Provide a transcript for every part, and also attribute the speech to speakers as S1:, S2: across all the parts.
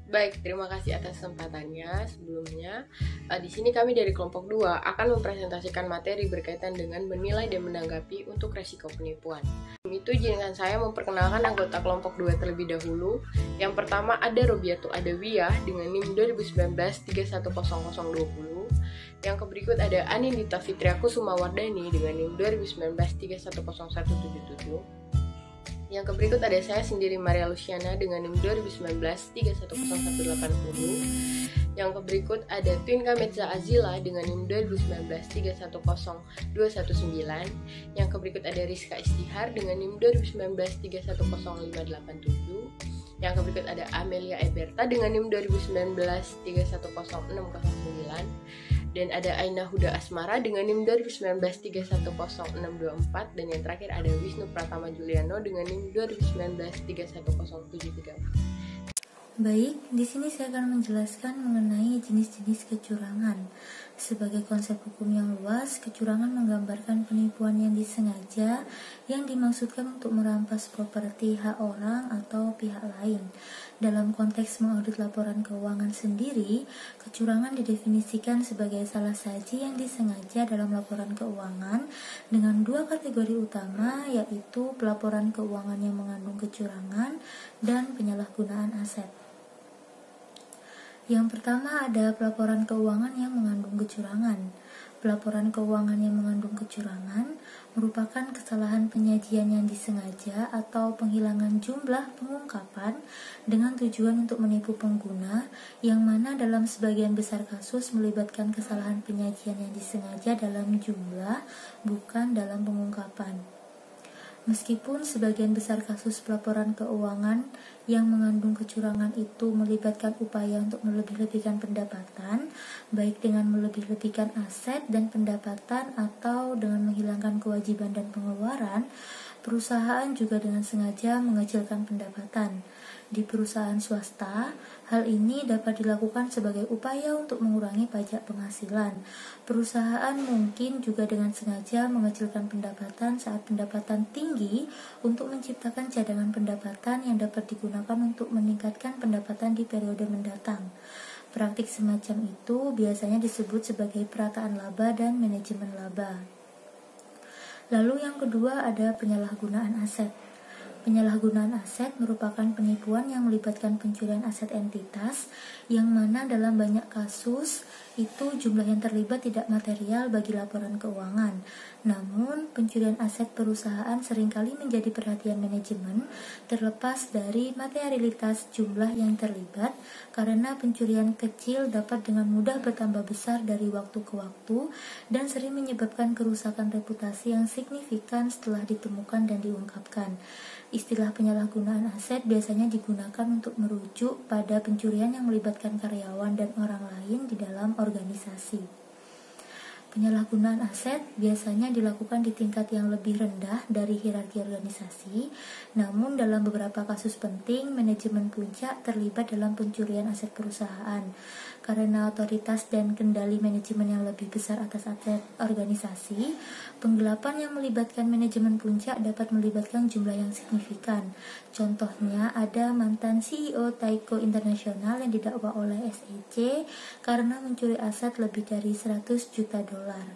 S1: Baik, terima kasih atas kesempatannya. Sebelumnya, di sini kami dari kelompok 2 akan mempresentasikan materi berkaitan dengan menilai dan menanggapi untuk resiko penipuan. Itu izinkan saya memperkenalkan anggota kelompok 2 terlebih dahulu. Yang pertama ada Robiatu Adawiyah dengan NIM 2019-310020. Yang berikut ada Anindita Fitriaku Sumawardani dengan NIM 2019-310177. Yang berikut ada saya sendiri Maria Luciana dengan NIM 2019-310180. Yang berikut ada Twinka Metza Azila dengan NIM 2019-310219. Yang berikut ada Rizka Istihar dengan NIM 2019-310587. Yang berikut ada Amelia Eberta dengan NIM 2019-310609. Dan ada Aina Huda Asmara dengan NIM 2019-310624. Dan yang terakhir ada Wisnu Pratama Juliano dengan NIM 2019-310734.
S2: Baik, di sini saya akan menjelaskan mengenai jenis-jenis kecurangan. Sebagai konsep hukum yang luas, kecurangan menggambarkan penipuan yang disengaja yang dimaksudkan untuk merampas properti hak orang atau pihak lain. Dalam konteks mengaudit laporan keuangan sendiri, kecurangan didefinisikan sebagai salah saji yang disengaja dalam laporan keuangan dengan dua kategori utama, yaitu pelaporan keuangan yang mengandung kecurangan dan penyalahgunaan aset. Yang pertama ada pelaporan keuangan yang mengandung kecurangan. Pelaporan keuangan yang mengandung kecurangan merupakan kesalahan penyajian yang disengaja atau penghilangan jumlah pengungkapan dengan tujuan untuk menipu pengguna, yang mana dalam sebagian besar kasus melibatkan kesalahan penyajian yang disengaja dalam jumlah, bukan dalam pengungkapan. Meskipun sebagian besar kasus pelaporan keuangan yang mengandung kecurangan itu melibatkan upaya untuk melebih-lebihkan pendapatan, baik dengan melebih-lebihkan aset dan pendapatan atau dengan menghilangkan kewajiban dan pengeluaran, perusahaan juga dengan sengaja mengecilkan pendapatan. Di perusahaan swasta, hal ini dapat dilakukan sebagai upaya untuk mengurangi pajak penghasilan. Perusahaan mungkin juga dengan sengaja mengecilkan pendapatan saat pendapatan tinggi untuk menciptakan cadangan pendapatan yang dapat digunakan untuk meningkatkan pendapatan di periode mendatang. Praktik semacam itu biasanya disebut sebagai perataan laba dan manajemen laba. Lalu yang kedua ada penyalahgunaan aset. Penyalahgunaan aset merupakan penipuan yang melibatkan pencurian aset entitas, yang mana dalam banyak kasus itu jumlah yang terlibat tidak material bagi laporan keuangan. Namun, pencurian aset perusahaan seringkali menjadi perhatian manajemen terlepas dari materialitas jumlah yang terlibat, karena pencurian kecil dapat dengan mudah bertambah besar dari waktu ke waktu dan sering menyebabkan kerusakan reputasi yang signifikan setelah ditemukan dan diungkapkan. Istilah penyalahgunaan aset biasanya digunakan untuk merujuk pada pencurian yang melibatkan karyawan dan orang lain di dalam organisasi. Penyalahgunaan aset biasanya dilakukan di tingkat yang lebih rendah dari hierarki organisasi, namun dalam beberapa kasus penting, manajemen puncak terlibat dalam pencurian aset perusahaan. Karena otoritas dan kendali manajemen yang lebih besar atas aset organisasi, penggelapan yang melibatkan manajemen puncak dapat melibatkan jumlah yang signifikan. Contohnya ada mantan CEO Taiko International yang didakwa oleh SEC karena mencuri aset lebih dari 100 juta dolar.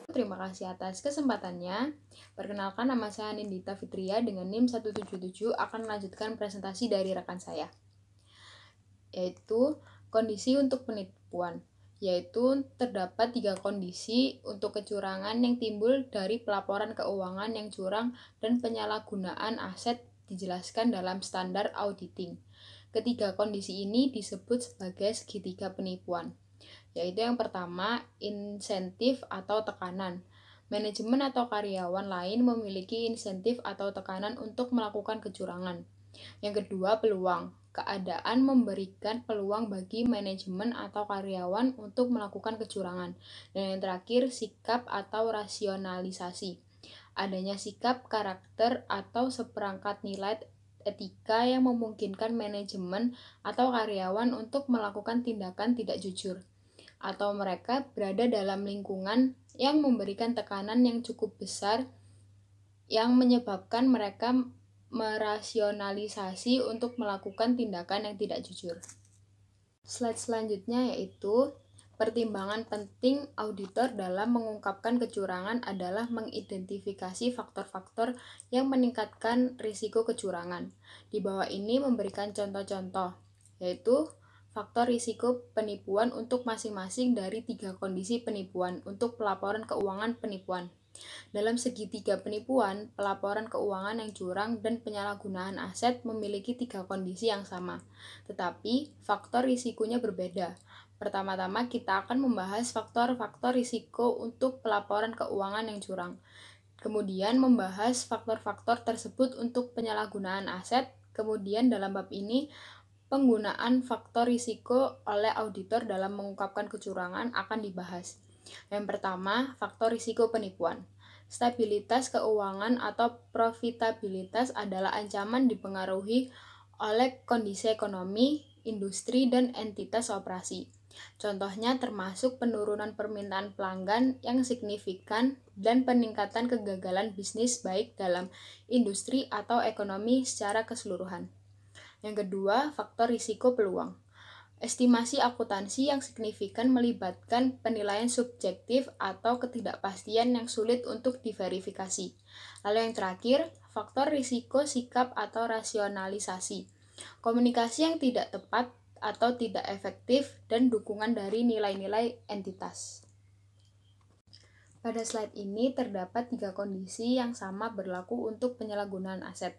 S3: Terima kasih atas kesempatannya. Perkenalkan, nama saya Anindita Fitria dengan NIM 177 akan melanjutkan presentasi dari rekan saya, yaitu kondisi untuk penipuan. Yaitu terdapat 3 kondisi untuk kecurangan yang timbul dari pelaporan keuangan yang curang dan penyalahgunaan aset dijelaskan dalam standar auditing. Ketiga kondisi ini disebut sebagai segitiga penipuan, yaitu yang pertama, insentif atau tekanan. Manajemen atau karyawan lain memiliki insentif atau tekanan untuk melakukan kecurangan. Yang kedua, peluang. Keadaan memberikan peluang bagi manajemen atau karyawan untuk melakukan kecurangan. Dan yang terakhir, sikap atau rasionalisasi. Adanya sikap, karakter, atau seperangkat nilai etika yang memungkinkan manajemen atau karyawan untuk melakukan tindakan tidak jujur, atau mereka berada dalam lingkungan yang memberikan tekanan yang cukup besar yang menyebabkan mereka merasionalisasi untuk melakukan tindakan yang tidak jujur. Slide selanjutnya yaitu pertimbangan penting auditor dalam mengungkapkan kecurangan adalah mengidentifikasi faktor-faktor yang meningkatkan risiko kecurangan. Di bawah ini memberikan contoh-contoh, yaitu faktor risiko penipuan untuk masing-masing dari 3 kondisi penipuan untuk pelaporan keuangan penipuan. Dalam segitiga penipuan, pelaporan keuangan yang curang dan penyalahgunaan aset memiliki 3 kondisi yang sama, tetapi faktor risikonya berbeda. Pertama-tama kita akan membahas faktor-faktor risiko untuk pelaporan keuangan yang curang. Kemudian membahas faktor-faktor tersebut untuk penyalahgunaan aset. Kemudian dalam bab ini, penggunaan faktor risiko oleh auditor dalam mengungkapkan kecurangan akan dibahas. Yang pertama, faktor risiko penipuan. Stabilitas keuangan atau profitabilitas adalah ancaman dipengaruhi oleh kondisi ekonomi, industri, dan entitas operasi. Contohnya termasuk penurunan permintaan pelanggan yang signifikan dan peningkatan kegagalan bisnis baik dalam industri atau ekonomi secara keseluruhan. Yang kedua, faktor risiko peluang. Estimasi akuntansi yang signifikan melibatkan penilaian subjektif atau ketidakpastian yang sulit untuk diverifikasi. Lalu yang terakhir, faktor risiko sikap atau rasionalisasi. Komunikasi yang tidak tepat atau tidak efektif dan dukungan dari nilai-nilai entitas. Pada slide ini terdapat 3 kondisi yang sama berlaku untuk penyalahgunaan aset.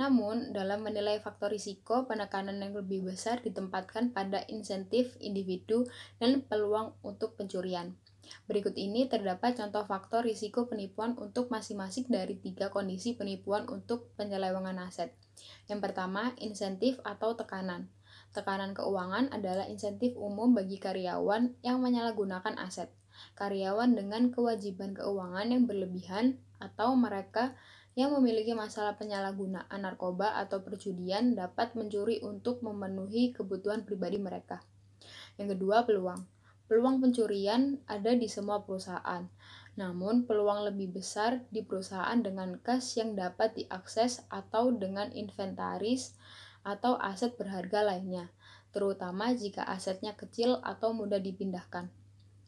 S3: Namun, dalam menilai faktor risiko, penekanan yang lebih besar ditempatkan pada insentif individu dan peluang untuk pencurian. Berikut ini terdapat contoh faktor risiko penipuan untuk masing-masing dari 3 kondisi penipuan untuk penyelewengan aset. Yang pertama, insentif atau tekanan. Tekanan keuangan adalah insentif umum bagi karyawan yang menyalahgunakan aset. Karyawan dengan kewajiban keuangan yang berlebihan atau mereka yang memiliki masalah penyalahgunaan narkoba atau perjudian dapat mencuri untuk memenuhi kebutuhan pribadi mereka. Yang kedua, peluang. Peluang pencurian ada di semua perusahaan. Namun, peluang lebih besar di perusahaan dengan kas yang dapat diakses atau dengan inventaris atau aset berharga lainnya, terutama jika asetnya kecil atau mudah dipindahkan.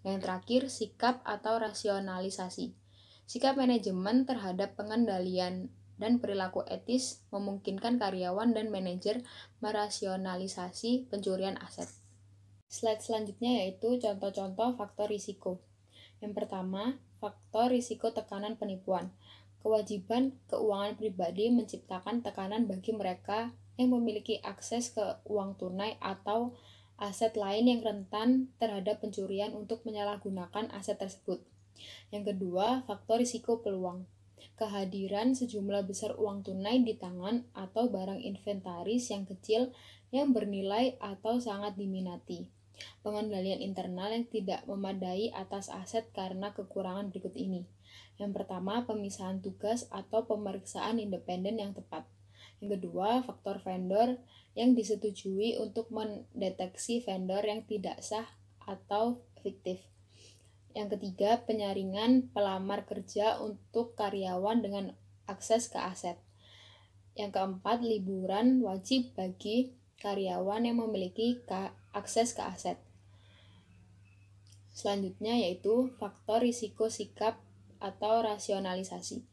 S3: Yang terakhir, sikap atau rasionalisasi. Sikap manajemen terhadap pengendalian dan perilaku etis memungkinkan karyawan dan manajer merasionalisasi pencurian aset. Slide selanjutnya yaitu contoh-contoh faktor risiko. Yang pertama, faktor risiko tekanan penipuan. Kewajiban keuangan pribadi menciptakan tekanan bagi mereka yang memiliki akses ke uang tunai atau aset lain yang rentan terhadap pencurian untuk menyalahgunakan aset tersebut. Yang kedua, faktor risiko peluang. Kehadiran sejumlah besar uang tunai di tangan atau barang inventaris yang kecil yang bernilai atau sangat diminati. Pengendalian internal yang tidak memadai atas aset karena kekurangan berikut ini. Yang pertama, pemisahan tugas atau pemeriksaan independen yang tepat. Yang kedua, faktor vendor yang disetujui untuk mendeteksi vendor yang tidak sah atau fiktif. Yang ketiga, penyaringan pelamar kerja untuk karyawan dengan akses ke aset. Yang keempat, liburan wajib bagi karyawan yang memiliki akses ke aset. Selanjutnya yaitu faktor risiko sikap atau rasionalisasi.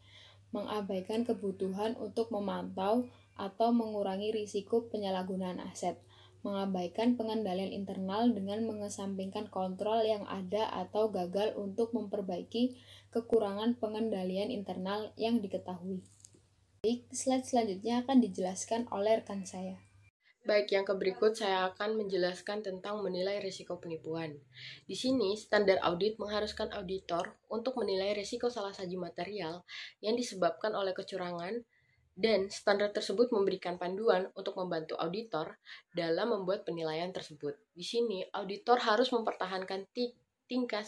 S3: Mengabaikan kebutuhan untuk memantau atau mengurangi risiko penyalahgunaan aset. Mengabaikan pengendalian internal dengan mengesampingkan kontrol yang ada atau gagal untuk memperbaiki kekurangan pengendalian internal yang diketahui. Baik, slide selanjutnya akan dijelaskan oleh rekan saya.
S1: Baik, yang berikut saya akan menjelaskan tentang menilai risiko penipuan. Di sini, standar audit mengharuskan auditor untuk menilai risiko salah saji material yang disebabkan oleh kecurangan, dan standar tersebut memberikan panduan untuk membantu auditor dalam membuat penilaian tersebut. Di sini, auditor harus mempertahankan tingkat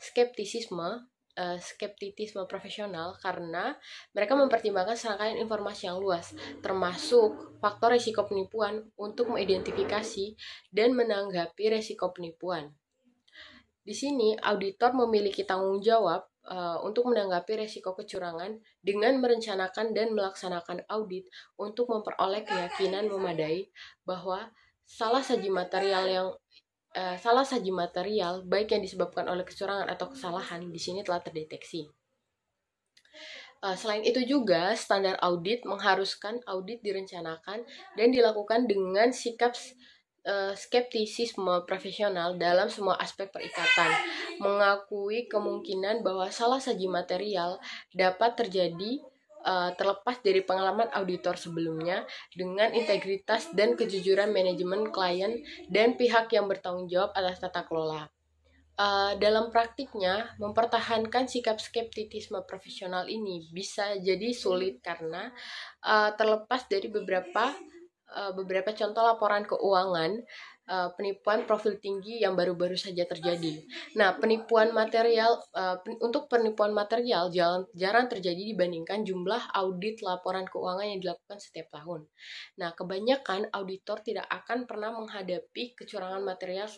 S1: skeptisisme profesional karena mereka mempertimbangkan serangkaian informasi yang luas, termasuk faktor risiko penipuan untuk mengidentifikasi dan menanggapi risiko penipuan. Di sini, auditor memiliki tanggung jawab untuk menanggapi resiko kecurangan dengan merencanakan dan melaksanakan audit untuk memperoleh keyakinan memadai bahwa salah saji material baik yang disebabkan oleh kecurangan atau kesalahan di sini telah terdeteksi. Selain itu juga, standar audit mengharuskan audit direncanakan dan dilakukan dengan sikap skeptisisme profesional dalam semua aspek perikatan, mengakui kemungkinan bahwa salah saji material dapat terjadi terlepas dari pengalaman auditor sebelumnya dengan integritas dan kejujuran manajemen klien dan pihak yang bertanggung jawab atas tata kelola. Dalam praktiknya, mempertahankan sikap skeptisisme profesional ini bisa jadi sulit karena terlepas dari beberapa contoh laporan keuangan penipuan profil tinggi yang baru-baru saja terjadi. Nah, untuk penipuan material jarang terjadi dibandingkan jumlah audit laporan keuangan yang dilakukan setiap tahun. Nah, kebanyakan auditor tidak akan pernah menghadapi kecurangan material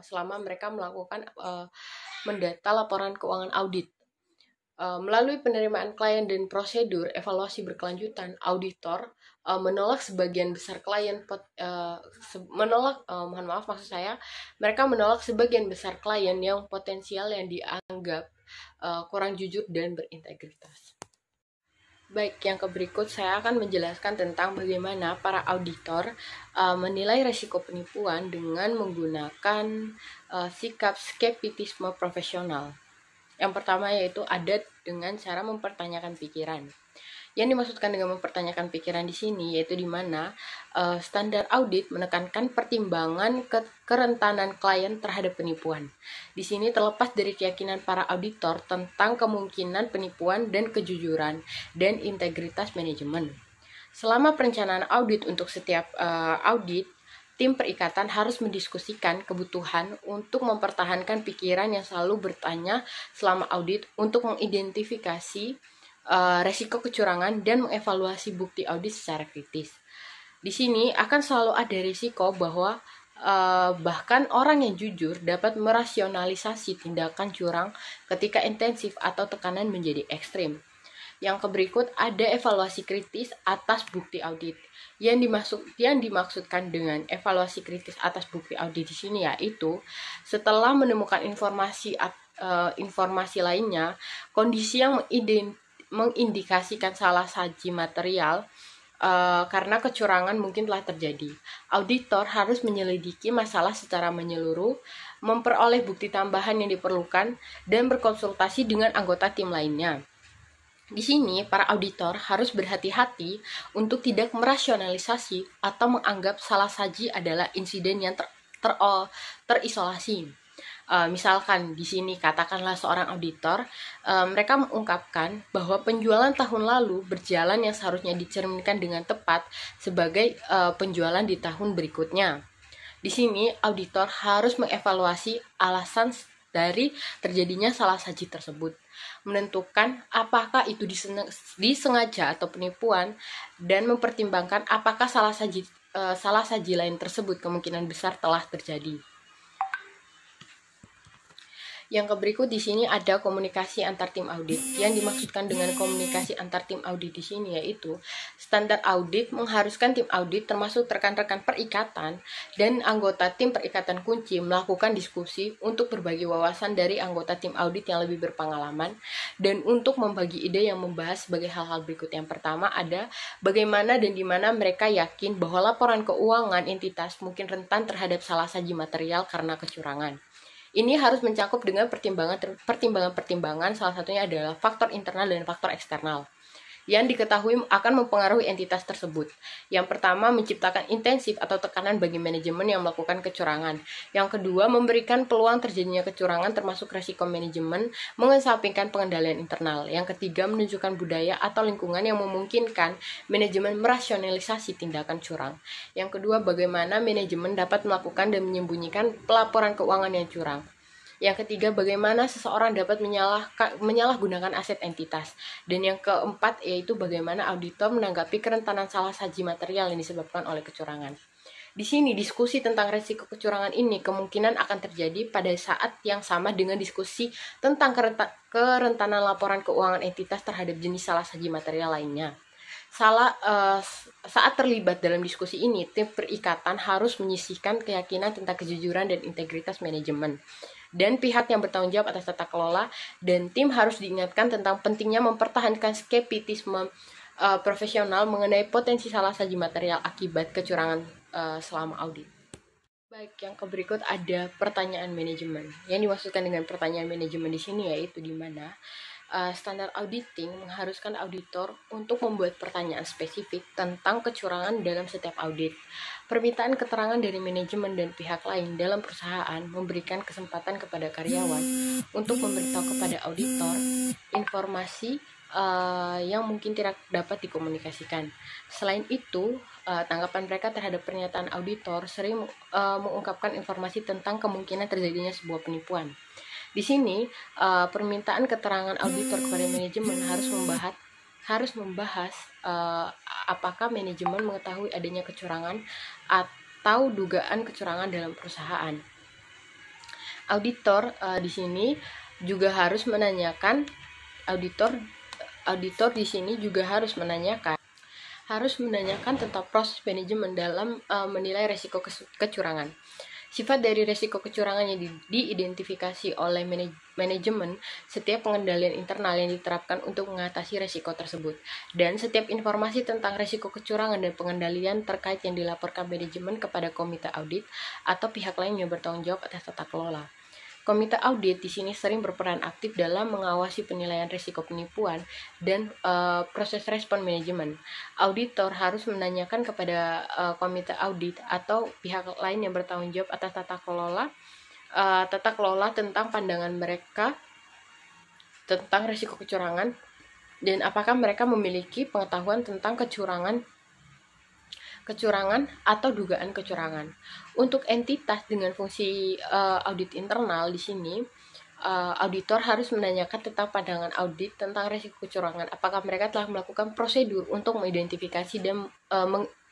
S1: selama mereka melakukan mendata laporan keuangan audit. Melalui penerimaan klien dan prosedur evaluasi berkelanjutan, auditor menolak sebagian besar mereka menolak sebagian besar klien yang potensial yang dianggap kurang jujur dan berintegritas. Baik, yang berikut saya akan menjelaskan tentang bagaimana para auditor menilai risiko penipuan dengan menggunakan sikap skeptisisme profesional. Yang pertama yaitu adat dengan cara mempertanyakan pikiran. Yang dimaksudkan dengan mempertanyakan pikiran di sini yaitu di mana standar audit menekankan pertimbangan kerentanan klien terhadap penipuan. Di sini terlepas dari keyakinan para auditor tentang kemungkinan penipuan dan kejujuran dan integritas manajemen. Selama perencanaan audit untuk setiap audit, tim perikatan harus mendiskusikan kebutuhan untuk mempertahankan pikiran yang selalu bertanya selama audit untuk mengidentifikasi resiko kecurangan dan mengevaluasi bukti audit secara kritis. Di sini akan selalu ada risiko bahwa bahkan orang yang jujur dapat merasionalisasi tindakan curang ketika intensif atau tekanan menjadi ekstrim. Yang berikut ada evaluasi kritis atas bukti audit. Yang dimaksudkan dengan evaluasi kritis atas bukti audit di sini yaitu setelah menemukan informasi lainnya, kondisi yang mengindikasikan salah saji material karena kecurangan mungkin telah terjadi. Auditor harus menyelidiki masalah secara menyeluruh, memperoleh bukti tambahan yang diperlukan, dan berkonsultasi dengan anggota tim lainnya. Di sini, para auditor harus berhati-hati untuk tidak merasionalisasi atau menganggap salah saji adalah insiden yang terisolasi. Misalkan di sini katakanlah seorang auditor, mereka mengungkapkan bahwa penjualan tahun lalu berjalan yang seharusnya dicerminkan dengan tepat sebagai penjualan di tahun berikutnya. Di sini, auditor harus mengevaluasi alasan dari terjadinya salah saji tersebut, menentukan apakah itu disengaja atau penipuan, dan mempertimbangkan apakah salah saji lain tersebut kemungkinan besar telah terjadi. Yang berikut di sini ada komunikasi antar tim audit. Yang dimaksudkan dengan komunikasi antar tim audit di sini yaitu standar audit mengharuskan tim audit termasuk rekan-rekan perikatan dan anggota tim perikatan kunci melakukan diskusi untuk berbagi wawasan dari anggota tim audit yang lebih berpengalaman dan untuk membagi ide yang membahas sebagai hal-hal berikut. Yang pertama ada bagaimana dan di mana mereka yakin bahwa laporan keuangan entitas mungkin rentan terhadap salah saji material karena kecurangan. Ini harus mencakup dengan pertimbangan, salah satunya adalah faktor internal dan faktor eksternal yang diketahui akan mempengaruhi entitas tersebut. Yang pertama, menciptakan intensif atau tekanan bagi manajemen yang melakukan kecurangan. Yang kedua, memberikan peluang terjadinya kecurangan termasuk resiko manajemen, mengesampingkan pengendalian internal. Yang ketiga, menunjukkan budaya atau lingkungan yang memungkinkan manajemen merasionalisasi tindakan curang. Yang kedua, bagaimana manajemen dapat melakukan dan menyembunyikan pelaporan keuangan yang curang. Yang ketiga, bagaimana seseorang dapat menyalahgunakan aset entitas. Dan yang keempat, yaitu bagaimana auditor menanggapi kerentanan salah saji material yang disebabkan oleh kecurangan. Di sini diskusi tentang resiko kecurangan ini kemungkinan akan terjadi pada saat yang sama dengan diskusi tentang kerentanan laporan keuangan entitas terhadap jenis salah saji material lainnya. Saat terlibat dalam diskusi ini, tim perikatan harus menyisihkan keyakinan tentang kejujuran dan integritas manajemen. Dan pihak yang bertanggung jawab atas tata kelola dan tim harus diingatkan tentang pentingnya mempertahankan skeptisisme profesional mengenai potensi salah saji material akibat kecurangan selama audit. Baik, yang berikut ada pertanyaan manajemen. Yang dimaksudkan dengan pertanyaan manajemen di sini yaitu di mana standar auditing mengharuskan auditor untuk membuat pertanyaan spesifik tentang kecurangan dalam setiap audit. Permintaan keterangan dari manajemen dan pihak lain dalam perusahaan memberikan kesempatan kepada karyawan untuk memberitahu kepada auditor informasi yang mungkin tidak dapat dikomunikasikan. Selain itu, tanggapan mereka terhadap pernyataan auditor sering mengungkapkan informasi tentang kemungkinan terjadinya sebuah penipuan. Di sini, permintaan keterangan auditor kepada manajemen harus membahas apakah manajemen mengetahui adanya kecurangan atau dugaan kecurangan dalam perusahaan. Auditor di sini juga harus menanyakan Auditor di sini juga harus menanyakan tentang proses manajemen dalam menilai risiko kecurangan. Sifat dari risiko kecurangan yang diidentifikasi oleh manajemen, setiap pengendalian internal yang diterapkan untuk mengatasi risiko tersebut, dan setiap informasi tentang risiko kecurangan dan pengendalian terkait yang dilaporkan manajemen kepada komite audit atau pihak lain yang bertanggung jawab atas tata kelola. Komite audit di sini sering berperan aktif dalam mengawasi penilaian risiko penipuan dan proses respon manajemen. Auditor harus menanyakan kepada komite audit atau pihak lain yang bertanggung jawab atas tata kelola tentang pandangan mereka tentang risiko kecurangan dan apakah mereka memiliki pengetahuan tentang kecurangan atau dugaan kecurangan. Untuk entitas dengan fungsi audit internal di sini, auditor harus menanyakan tentang pandangan audit tentang risiko kecurangan. Apakah mereka telah melakukan prosedur untuk mengidentifikasi dan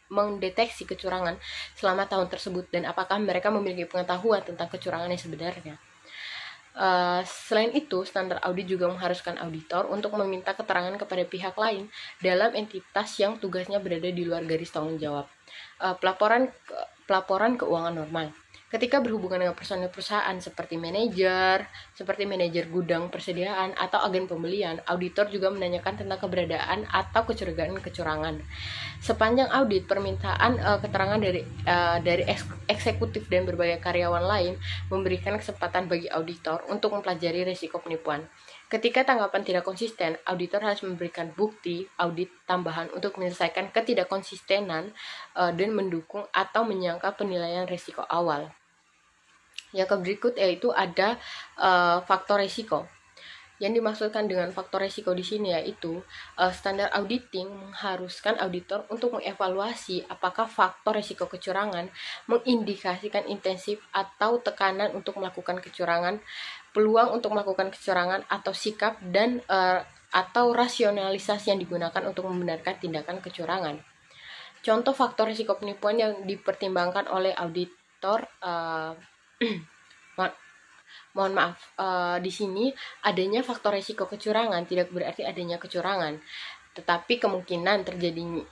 S1: mendeteksi kecurangan selama tahun tersebut, dan apakah mereka memiliki pengetahuan tentang kecurangan yang sebenarnya. Selain itu, standar audit juga mengharuskan auditor untuk meminta keterangan kepada pihak lain dalam entitas yang tugasnya berada di luar garis tanggung jawab. Pelaporan keuangan normal. Ketika berhubungan dengan personel perusahaan seperti manajer gudang persediaan atau agen pembelian, auditor juga menanyakan tentang keberadaan atau kecurigaan kecurangan. Sepanjang audit, permintaan keterangan dari eksekutif dan berbagai karyawan lain memberikan kesempatan bagi auditor untuk mempelajari risiko penipuan. Ketika tanggapan tidak konsisten, auditor harus memberikan bukti audit tambahan untuk menyelesaikan ketidakkonsistenan dan mendukung atau menyangkal penilaian risiko awal. Yang berikut yaitu ada faktor risiko. Yang dimaksudkan dengan faktor risiko di sini yaitu standar auditing mengharuskan auditor untuk mengevaluasi apakah faktor risiko kecurangan mengindikasikan intensif atau tekanan untuk melakukan kecurangan, peluang untuk melakukan kecurangan atau sikap dan atau rasionalisasi yang digunakan untuk membenarkan tindakan kecurangan. Contoh faktor risiko penipuan yang dipertimbangkan oleh auditor di sini adanya faktor risiko kecurangan tidak berarti adanya kecurangan, tetapi kemungkinan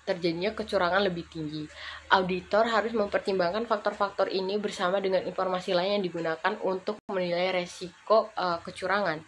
S1: terjadinya kecurangan lebih tinggi. Auditor harus mempertimbangkan faktor-faktor ini bersama dengan informasi lain yang digunakan untuk menilai risiko kecurangan.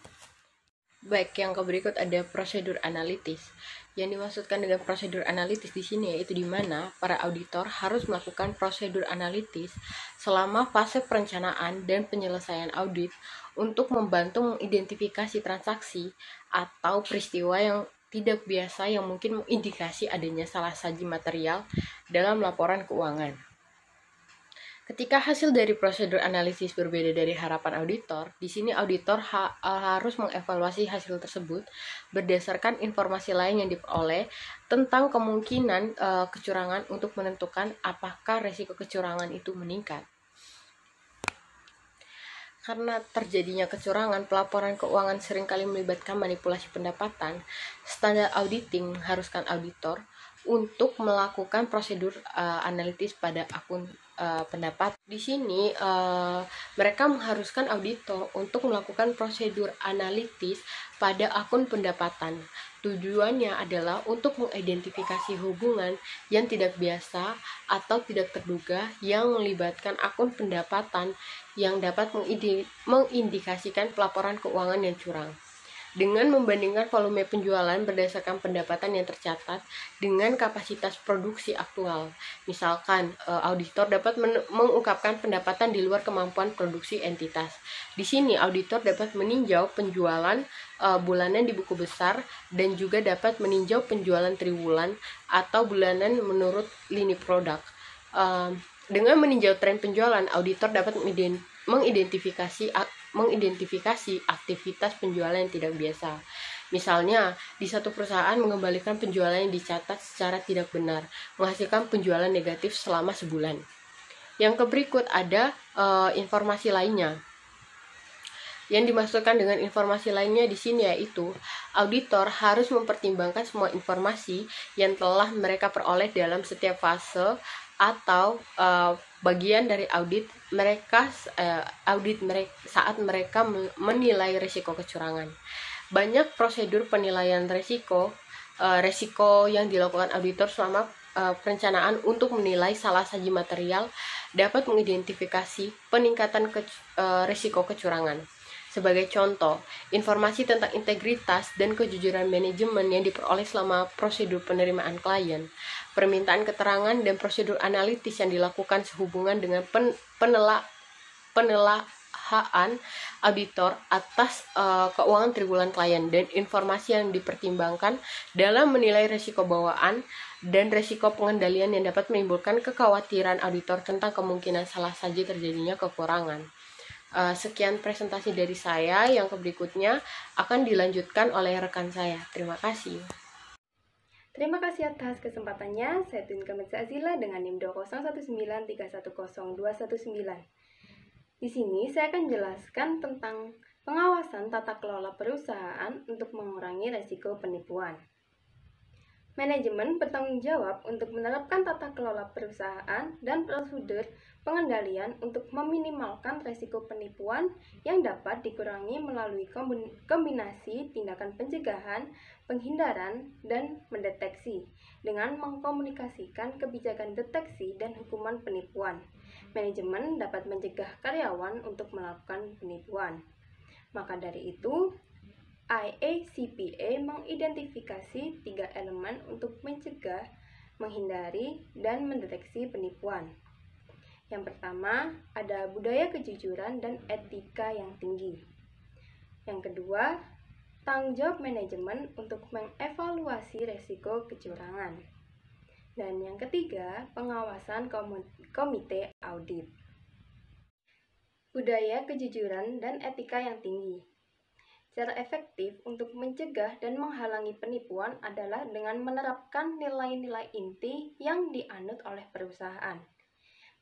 S1: Baik, yang berikut ada prosedur analitis. Yang dimaksudkan dengan prosedur analitis di sini yaitu di mana para auditor harus melakukan prosedur analitis selama fase perencanaan dan penyelesaian audit untuk membantu mengidentifikasi transaksi atau peristiwa yang tidak biasa yang mungkin mengindikasi adanya salah saji material dalam laporan keuangan. Ketika hasil dari prosedur analisis berbeda dari harapan auditor, di sini auditor harus mengevaluasi hasil tersebut berdasarkan informasi lain yang diperoleh tentang kemungkinan kecurangan untuk menentukan apakah risiko kecurangan itu meningkat. Karena terjadinya kecurangan, pelaporan keuangan seringkali melibatkan manipulasi pendapatan. Standar auditing mengharuskan auditor untuk melakukan prosedur analitis pada akun pendapat. Di sini mereka mengharuskan auditor untuk melakukan prosedur analitis pada akun pendapatan. Tujuannya adalah untuk mengidentifikasi hubungan yang tidak biasa atau tidak terduga yang melibatkan akun pendapatan yang dapat mengindikasikan pelaporan keuangan yang curang. Dengan membandingkan volume penjualan berdasarkan pendapatan yang tercatat dengan kapasitas produksi aktual. Misalkan, auditor dapat mengungkapkan pendapatan di luar kemampuan produksi entitas. Di sini, auditor dapat meninjau penjualan bulanan di buku besar dan juga dapat meninjau penjualan triwulan atau bulanan menurut lini produk. Dengan meninjau tren penjualan, auditor dapat mengidentifikasi aktivitas penjualan yang tidak biasa. Misalnya, di satu perusahaan mengembalikan penjualan yang dicatat secara tidak benar, menghasilkan penjualan negatif selama sebulan. Yang berikut ada informasi lainnya. Yang dimaksudkan dengan informasi lainnya di sini yaitu auditor harus mempertimbangkan semua informasi yang telah mereka peroleh dalam setiap fase atau bagian dari audit mereka saat mereka menilai risiko kecurangan. Banyak prosedur penilaian risiko yang dilakukan auditor selama perencanaan untuk menilai salah saji material dapat mengidentifikasi peningkatan risiko kecurangan. Sebagai contoh, informasi tentang integritas dan kejujuran manajemen yang diperoleh selama prosedur penerimaan klien, permintaan keterangan dan prosedur analitis yang dilakukan sehubungan dengan penelahan auditor atas keuangan triwulan klien, dan informasi yang dipertimbangkan dalam menilai risiko bawaan dan risiko pengendalian yang dapat menimbulkan kekhawatiran auditor tentang kemungkinan salah saji terjadinya kekurangan. Sekian presentasi dari saya, yang berikutnya akan dilanjutkan oleh rekan saya. Terima kasih.
S4: Terima kasih atas kesempatannya. Saya Tunka Azila dengan NIM 20193102119. Di sini saya akan jelaskan tentang pengawasan tata kelola perusahaan untuk mengurangi risiko penipuan. Manajemen bertanggung jawab untuk menerapkan tata kelola perusahaan dan prosedur pengendalian untuk meminimalkan risiko penipuan yang dapat dikurangi melalui kombinasi tindakan pencegahan, penghindaran, dan mendeteksi dengan mengkomunikasikan kebijakan deteksi dan hukuman penipuan. Manajemen dapat mencegah karyawan untuk melakukan penipuan. Maka dari itu, IACPA mengidentifikasi 3 elemen untuk mencegah, menghindari, dan mendeteksi penipuan. Yang pertama, ada budaya kejujuran dan etika yang tinggi. Yang kedua, tanggung jawab manajemen untuk mengevaluasi risiko kecurangan. Dan yang ketiga, pengawasan komite audit. Budaya kejujuran dan etika yang tinggi. Cara efektif untuk mencegah dan menghalangi penipuan adalah dengan menerapkan nilai-nilai inti yang dianut oleh perusahaan.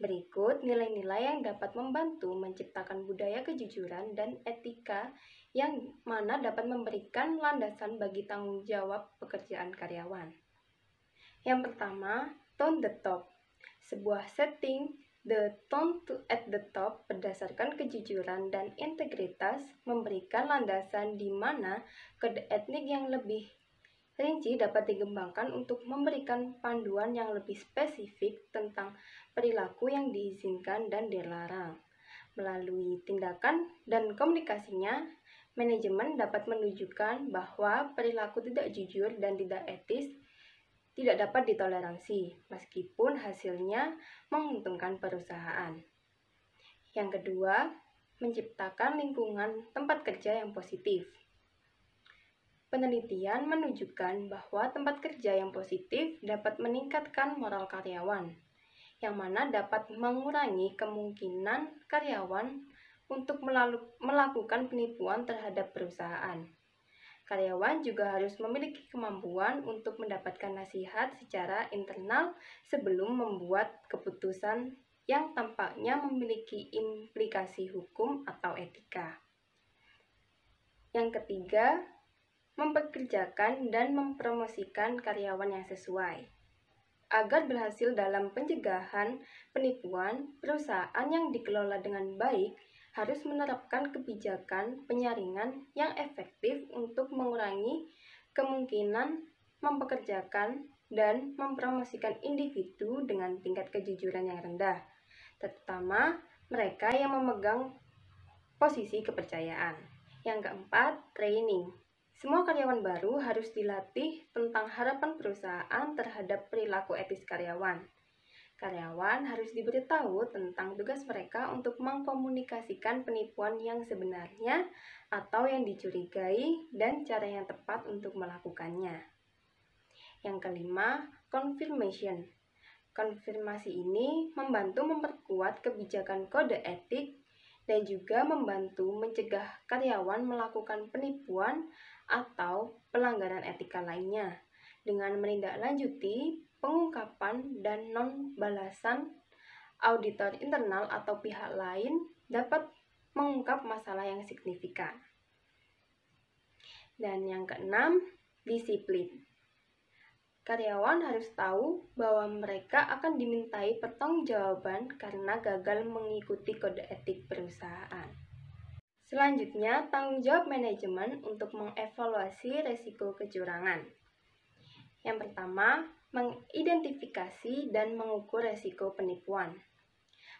S4: Berikut nilai-nilai yang dapat membantu menciptakan budaya kejujuran dan etika yang mana dapat memberikan landasan bagi tanggung jawab pekerjaan karyawan. Yang pertama, tone the top. Sebuah setting the tone at the top berdasarkan kejujuran dan integritas memberikan landasan di mana kode etnik yang lebih rinci dapat dikembangkan untuk memberikan panduan yang lebih spesifik tentang perilaku yang diizinkan dan dilarang. Melalui tindakan dan komunikasinya, manajemen dapat menunjukkan bahwa perilaku tidak jujur dan tidak etis tidak dapat ditoleransi, meskipun hasilnya menguntungkan perusahaan. Yang kedua, menciptakan lingkungan tempat kerja yang positif. Penelitian menunjukkan bahwa tempat kerja yang positif dapat meningkatkan moral karyawan, yang mana dapat mengurangi kemungkinan karyawan untuk melakukan penipuan terhadap perusahaan. Karyawan juga harus memiliki kemampuan untuk mendapatkan nasihat secara internal sebelum membuat keputusan yang tampaknya memiliki implikasi hukum atau etika. Yang ketiga, mempekerjakan dan mempromosikan karyawan yang sesuai. Agar berhasil dalam pencegahan penipuan, perusahaan yang dikelola dengan baik harus menerapkan kebijakan penyaringan yang efektif untuk mengurangi kemungkinan mempekerjakan dan mempromosikan individu dengan tingkat kejujuran yang rendah, terutama mereka yang memegang posisi kepercayaan. Yang keempat, training. Semua karyawan baru harus dilatih tentang harapan perusahaan terhadap perilaku etis karyawan. Karyawan harus diberitahu tentang tugas mereka untuk mengkomunikasikan penipuan yang sebenarnya atau yang dicurigai dan cara yang tepat untuk melakukannya. Yang kelima, confirmation. Konfirmasi ini membantu memperkuat kebijakan kode etik dan juga membantu mencegah karyawan melakukan penipuan atau pelanggaran etika lainnya dengan menindaklanjuti pengungkapan dan non-balasan. Auditor internal atau pihak lain dapat mengungkap masalah yang signifikan. Dan yang keenam, disiplin. Karyawan harus tahu bahwa mereka akan dimintai pertanggungjawaban karena gagal mengikuti kode etik perusahaan. Selanjutnya, tanggung jawab manajemen untuk mengevaluasi risiko kecurangan. Yang pertama, mengidentifikasi dan mengukur risiko penipuan.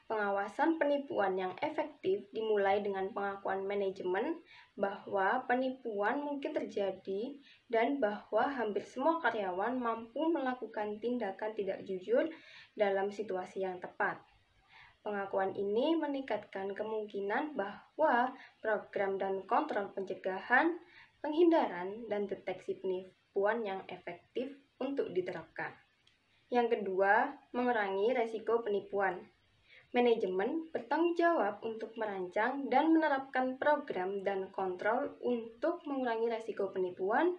S4: Pengawasan penipuan yang efektif dimulai dengan pengakuan manajemen bahwa penipuan mungkin terjadi dan bahwa hampir semua karyawan mampu melakukan tindakan tidak jujur dalam situasi yang tepat. Pengakuan ini meningkatkan kemungkinan bahwa program dan kontrol pencegahan, penghindaran, dan deteksi penipuan yang efektif untuk diterapkan. Yang kedua, mengurangi risiko penipuan. Manajemen bertanggung jawab untuk merancang dan menerapkan program dan kontrol untuk mengurangi risiko penipuan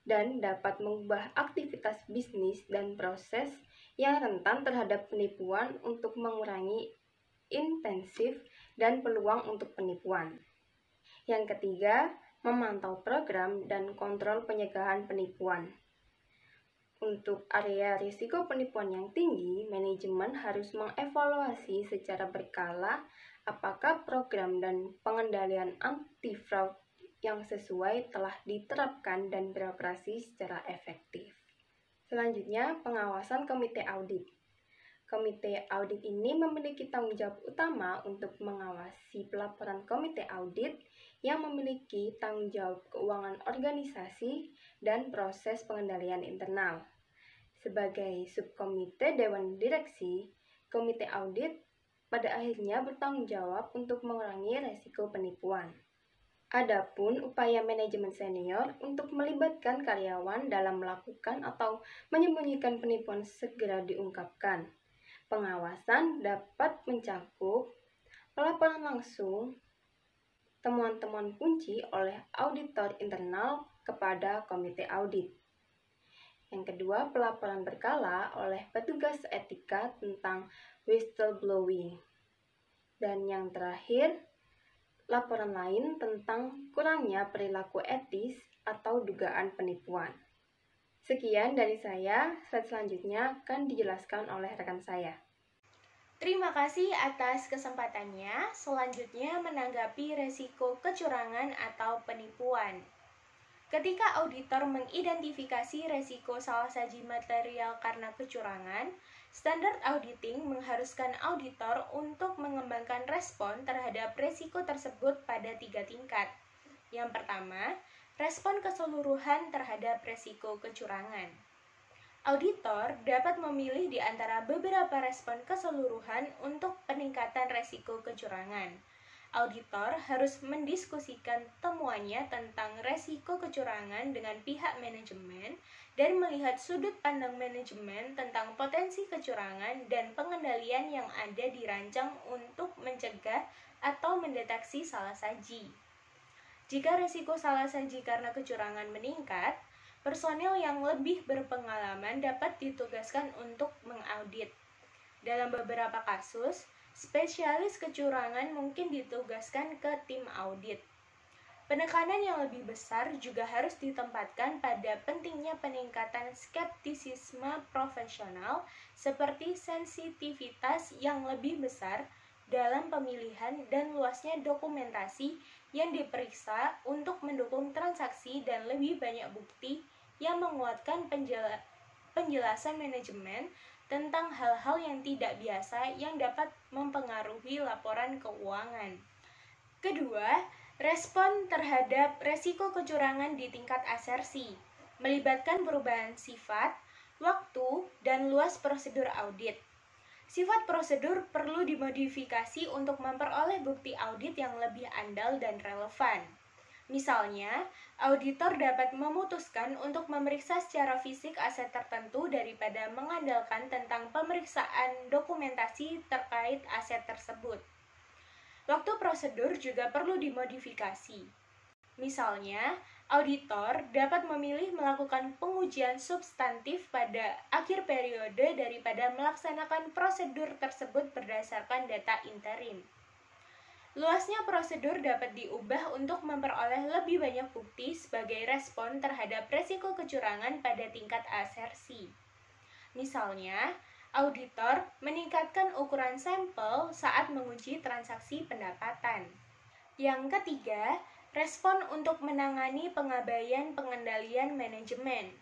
S4: dan dapat mengubah aktivitas bisnis dan proses yang rentan terhadap penipuan untuk mengurangi intensif dan peluang untuk penipuan. Yang ketiga, memantau program dan kontrol pencegahan penipuan. Untuk area risiko penipuan yang tinggi, manajemen harus mengevaluasi secara berkala apakah program dan pengendalian anti-fraud yang sesuai telah diterapkan dan beroperasi secara efektif. Selanjutnya, pengawasan komite audit. Komite audit ini memiliki tanggung jawab utama untuk mengawasi pelaporan komite audit yang memiliki tanggung jawab keuangan organisasi dan proses pengendalian internal. Sebagai subkomite Dewan Direksi, komite audit pada akhirnya bertanggung jawab untuk mengurangi risiko penipuan. Adapun upaya manajemen senior untuk melibatkan karyawan dalam melakukan atau menyembunyikan penipuan segera diungkapkan. Pengawasan dapat mencakup pelaporan langsung, temuan-temuan kunci oleh auditor internal kepada komite audit. Yang kedua, pelaporan berkala oleh petugas etika tentang whistleblowing. Dan yang terakhir, laporan lain tentang kurangnya perilaku etis atau dugaan penipuan. Sekian dari saya, slide selanjutnya akan dijelaskan oleh rekan saya.
S5: Terima kasih atas kesempatannya. Selanjutnya menanggapi resiko kecurangan atau penipuan. Ketika auditor mengidentifikasi resiko salah saji material karena kecurangan, standar auditing mengharuskan auditor untuk mengembangkan respon terhadap resiko tersebut pada 3 tingkat. Yang pertama, respon keseluruhan terhadap resiko kecurangan. Auditor dapat memilih di antara beberapa respon keseluruhan untuk peningkatan resiko kecurangan. Auditor harus mendiskusikan temuannya tentang resiko kecurangan dengan pihak manajemen dan melihat sudut pandang manajemen tentang potensi kecurangan dan pengendalian yang ada dirancang untuk mencegah atau mendeteksi salah saji. Jika resiko salah saji karena kecurangan meningkat, personel yang lebih berpengalaman dapat ditugaskan untuk mengaudit. Dalam beberapa kasus, spesialis kecurangan mungkin ditugaskan ke tim audit. Penekanan yang lebih besar juga harus ditempatkan pada pentingnya peningkatan skeptisisme profesional seperti sensitivitas yang lebih besar dalam pemilihan dan luasnya dokumentasi yang diperiksa untuk mendukung transaksi dan lebih banyak bukti yang menguatkan penjelasan manajemen tentang hal-hal yang tidak biasa yang dapat mempengaruhi laporan keuangan. Kedua, respon terhadap resiko kecurangan di tingkat asersi, melibatkan perubahan sifat, waktu, dan luas prosedur audit. Sifat prosedur perlu dimodifikasi untuk memperoleh bukti audit yang lebih andal dan relevan. Misalnya, auditor dapat memutuskan untuk memeriksa secara fisik aset tertentu daripada mengandalkan tentang pemeriksaan dokumentasi terkait aset tersebut. Waktu prosedur juga perlu dimodifikasi. Misalnya, auditor dapat memilih melakukan pengujian substantif pada akhir periode daripada melaksanakan prosedur tersebut berdasarkan data interim. Luasnya prosedur dapat diubah untuk memperoleh lebih banyak bukti sebagai respon terhadap resiko kecurangan pada tingkat asersi. Misalnya, auditor meningkatkan ukuran sampel saat menguji transaksi pendapatan. Yang ketiga, respon untuk menangani pengabaian pengendalian manajemen.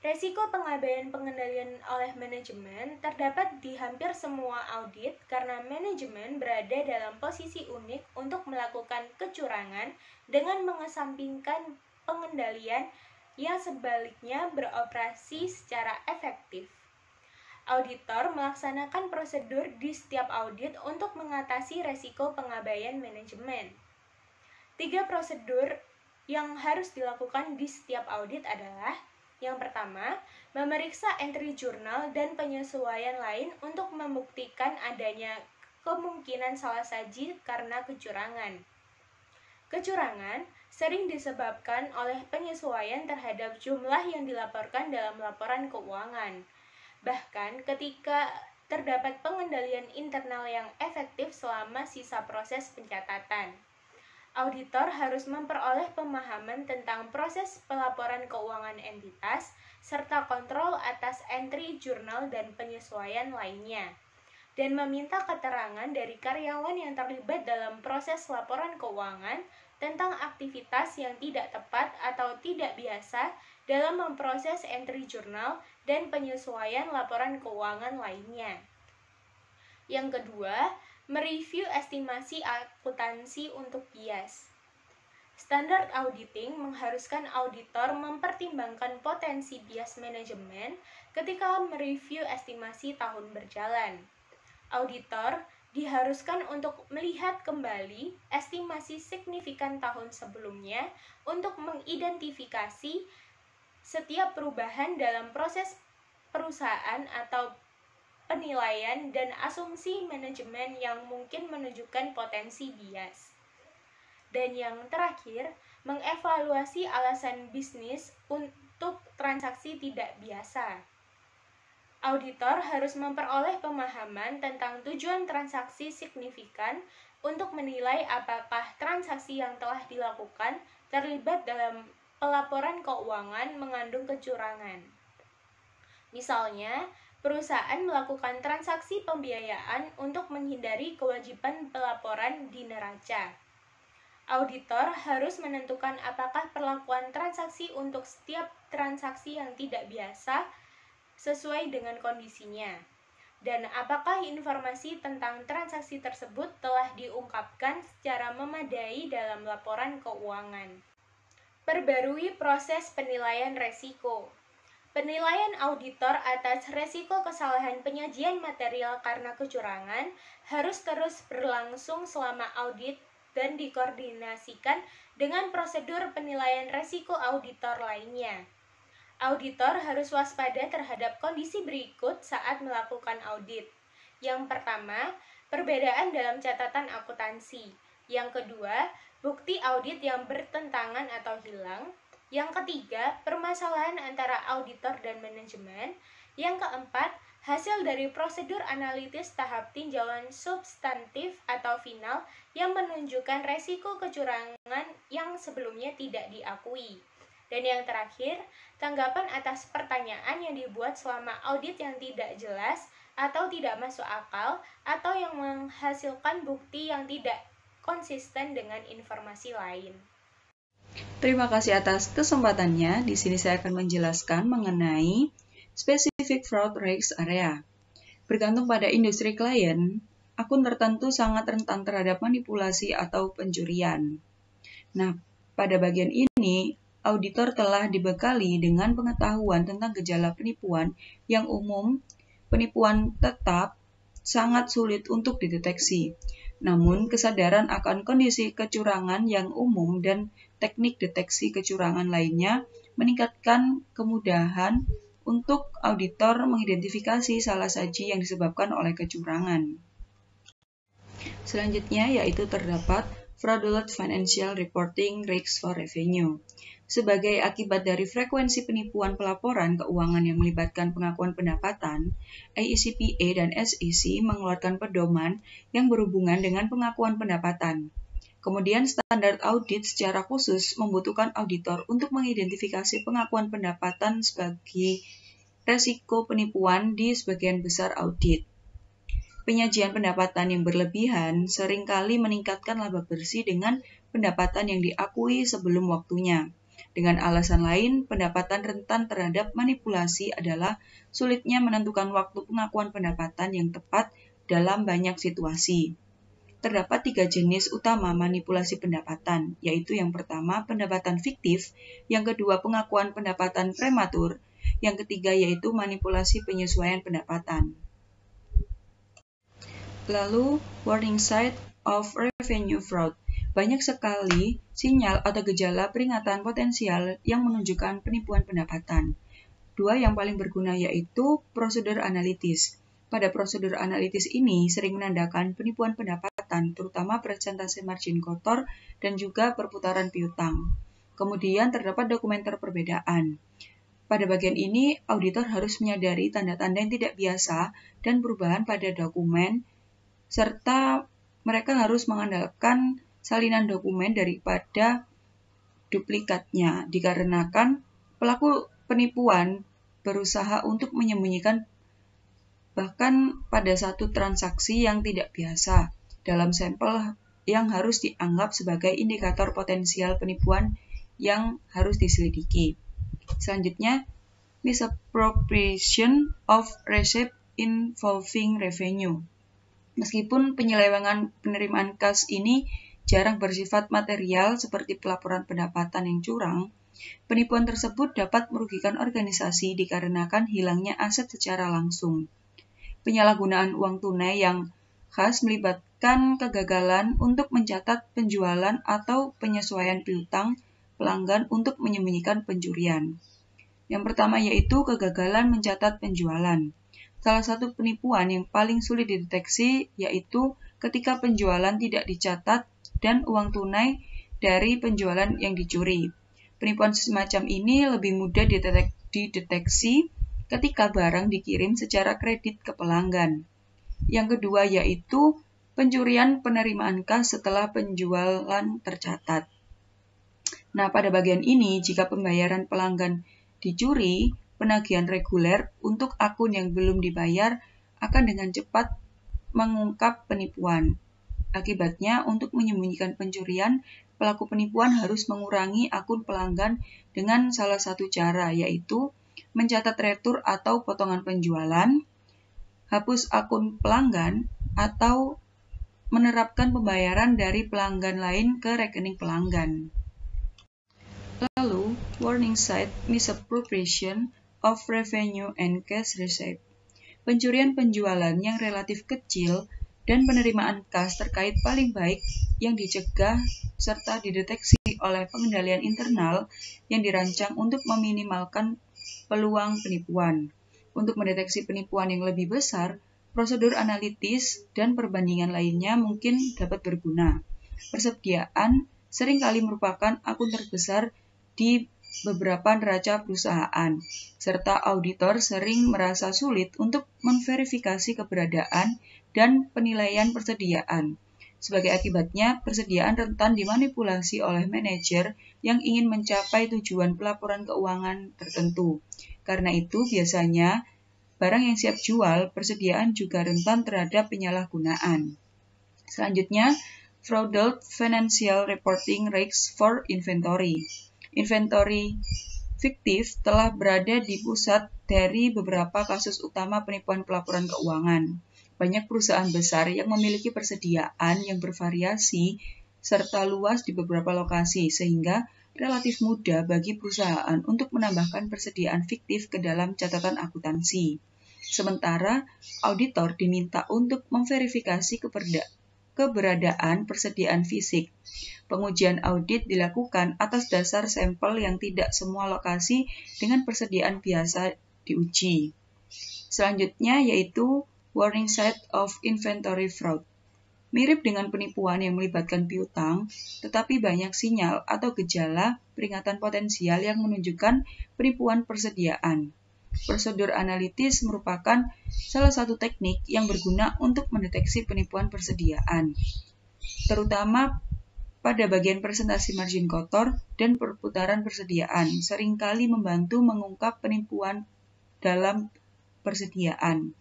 S5: Resiko pengabaian pengendalian oleh manajemen terdapat di hampir semua audit karena manajemen berada dalam posisi unik untuk melakukan kecurangan dengan mengesampingkan pengendalian yang sebaliknya beroperasi secara efektif. Auditor melaksanakan prosedur di setiap audit untuk mengatasi resiko pengabaian manajemen. 3 prosedur yang harus dilakukan di setiap audit adalah: yang pertama, memeriksa entry jurnal dan penyesuaian lain untuk membuktikan adanya kemungkinan salah saji karena kecurangan. Kecurangan sering disebabkan oleh penyesuaian terhadap jumlah yang dilaporkan dalam laporan keuangan. Bahkan ketika terdapat pengendalian internal yang efektif selama sisa proses pencatatan. Auditor harus memperoleh pemahaman tentang proses pelaporan keuangan entitas, serta kontrol atas entry jurnal dan penyesuaian lainnya, dan meminta keterangan dari karyawan yang terlibat dalam proses laporan keuangan tentang aktivitas yang tidak tepat atau tidak biasa dalam memproses entry jurnal dan penyesuaian laporan keuangan lainnya. Yang kedua, mereview estimasi akuntansi untuk bias. Standard auditing mengharuskan auditor mempertimbangkan potensi bias manajemen ketika mereview estimasi tahun berjalan. Auditor diharuskan untuk melihat kembali estimasi signifikan tahun sebelumnya untuk mengidentifikasi setiap perubahan dalam proses perusahaan atau penilaian dan asumsi manajemen yang mungkin menunjukkan potensi bias. Dan yang terakhir, mengevaluasi alasan bisnis untuk transaksi tidak biasa. Auditor harus memperoleh pemahaman tentang tujuan transaksi signifikan untuk menilai apakah transaksi yang telah dilakukan terlibat dalam pelaporan keuangan mengandung kecurangan. Misalnya, perusahaan melakukan transaksi pembiayaan untuk menghindari kewajiban pelaporan di neraca. Auditor harus menentukan apakah perlakuan transaksi untuk setiap transaksi yang tidak biasa sesuai dengan kondisinya, dan apakah informasi tentang transaksi tersebut telah diungkapkan secara memadai dalam laporan keuangan. Perbarui proses penilaian resiko. Penilaian auditor atas resiko kesalahan penyajian material karena kecurangan harus terus berlangsung selama audit dan dikoordinasikan dengan prosedur penilaian resiko auditor lainnya. Auditor harus waspada terhadap kondisi berikut saat melakukan audit. Yang pertama, perbedaan dalam catatan akuntansi. Yang kedua, bukti audit yang bertentangan atau hilang. Yang ketiga, permasalahan antara auditor dan manajemen. Yang keempat, hasil dari prosedur analitis tahap tinjauan substantif atau final yang menunjukkan resiko kecurangan yang sebelumnya tidak diakui. Dan yang terakhir, tanggapan atas pertanyaan yang dibuat selama audit yang tidak jelas atau tidak masuk akal atau yang menghasilkan bukti yang tidak konsisten dengan informasi lain.
S6: Terima kasih atas kesempatannya. Di sini saya akan menjelaskan mengenai Specific Fraud Risk Area. Bergantung pada industri klien, akun tertentu sangat rentan terhadap manipulasi atau pencurian. Nah, pada bagian ini, auditor telah dibekali dengan pengetahuan tentang gejala penipuan yang umum. Penipuan tetap sangat sulit untuk dideteksi. Namun, kesadaran akan kondisi kecurangan yang umum dan teknik deteksi kecurangan lainnya meningkatkan kemudahan untuk auditor mengidentifikasi salah saji yang disebabkan oleh kecurangan. Selanjutnya yaitu terdapat Fraudulent Financial Reporting Risks for Revenue. Sebagai akibat dari frekuensi penipuan pelaporan keuangan yang melibatkan pengakuan pendapatan, AICPA dan SEC mengeluarkan pedoman yang berhubungan dengan pengakuan pendapatan. Kemudian standar audit secara khusus membutuhkan auditor untuk mengidentifikasi pengakuan pendapatan sebagai resiko penipuan di sebagian besar audit. Penyajian pendapatan yang berlebihan seringkali meningkatkan laba bersih dengan pendapatan yang diakui sebelum waktunya. Dengan alasan lain, pendapatan rentan terhadap manipulasi adalah sulitnya menentukan waktu pengakuan pendapatan yang tepat dalam banyak situasi. Terdapat 3 jenis utama manipulasi pendapatan, yaitu yang pertama pendapatan fiktif, yang kedua pengakuan pendapatan prematur, yang ketiga yaitu manipulasi penyesuaian pendapatan. Lalu, warning sign of revenue fraud. Banyak sekali sinyal atau gejala peringatan potensial yang menunjukkan penipuan pendapatan. 2 yang paling berguna yaitu prosedur analitis. Pada prosedur analitis ini sering menandakan penipuan pendapatan, terutama persentase margin kotor dan juga perputaran piutang. Kemudian terdapat dokumenter perbedaan. Pada bagian ini, auditor harus menyadari tanda-tanda yang tidak biasa dan perubahan pada dokumen, serta mereka harus mengandalkan salinan dokumen daripada duplikatnya, dikarenakan pelaku penipuan berusaha untuk menyembunyikan bahkan pada satu transaksi yang tidak biasa dalam sampel yang harus dianggap sebagai indikator potensial penipuan yang harus diselidiki. Selanjutnya, misappropriation of receipt involving revenue. Meskipun penyelewengan penerimaan kas ini jarang bersifat material seperti pelaporan pendapatan yang curang, penipuan tersebut dapat merugikan organisasi dikarenakan hilangnya aset secara langsung. Penyalahgunaan uang tunai yang khas melibatkan kegagalan untuk mencatat penjualan atau penyesuaian piutang pelanggan untuk menyembunyikan pencurian. Yang pertama yaitu kegagalan mencatat penjualan. Salah satu penipuan yang paling sulit dideteksi yaitu ketika penjualan tidak dicatat dan uang tunai dari penjualan yang dicuri. Penipuan semacam ini lebih mudah dideteksi ketika barang dikirim secara kredit ke pelanggan. Yang kedua yaitu pencurian penerimaan kas setelah penjualan tercatat. Nah, pada bagian ini, jika pembayaran pelanggan dicuri, penagihan reguler untuk akun yang belum dibayar akan dengan cepat mengungkap penipuan. Akibatnya, untuk menyembunyikan pencurian, pelaku penipuan harus mengurangi akun pelanggan dengan salah satu cara, yaitu mencatat retur atau potongan penjualan, hapus akun pelanggan, atau menerapkan pembayaran dari pelanggan lain ke rekening pelanggan. Lalu, warning sign misappropriation of revenue and cash receipt. Pencurian penjualan yang relatif kecil dan penerimaan kas terkait paling baik yang dicegah serta dideteksi oleh pengendalian internal yang dirancang untuk meminimalkan peluang penipuan. Untuk mendeteksi penipuan yang lebih besar, prosedur analitis dan perbandingan lainnya mungkin dapat berguna. Persediaan seringkali merupakan akun terbesar di beberapa neraca perusahaan, serta auditor sering merasa sulit untuk memverifikasi keberadaan dan penilaian persediaan. Sebagai akibatnya, persediaan rentan dimanipulasi oleh manajer yang ingin mencapai tujuan pelaporan keuangan tertentu. Karena itu, biasanya barang yang siap jual, persediaan juga rentan terhadap penyalahgunaan. Selanjutnya, fraudulent financial reporting risks for inventory. Inventory fiktif telah berada di pusat dari beberapa kasus utama penipuan pelaporan keuangan. Banyak perusahaan besar yang memiliki persediaan yang bervariasi serta luas di beberapa lokasi, sehingga relatif mudah bagi perusahaan untuk menambahkan persediaan fiktif ke dalam catatan akuntansi. Sementara, auditor diminta untuk memverifikasi keberadaan persediaan fisik. Pengujian audit dilakukan atas dasar sampel yang tidak semua lokasi dengan persediaan biasa diuji. Selanjutnya yaitu warning sign of inventory fraud. Mirip dengan penipuan yang melibatkan piutang, tetapi banyak sinyal atau gejala peringatan potensial yang menunjukkan penipuan persediaan. Prosedur analitis merupakan salah satu teknik yang berguna untuk mendeteksi penipuan persediaan, terutama pada bagian presentasi margin kotor dan perputaran persediaan, seringkali membantu mengungkap penipuan dalam persediaan.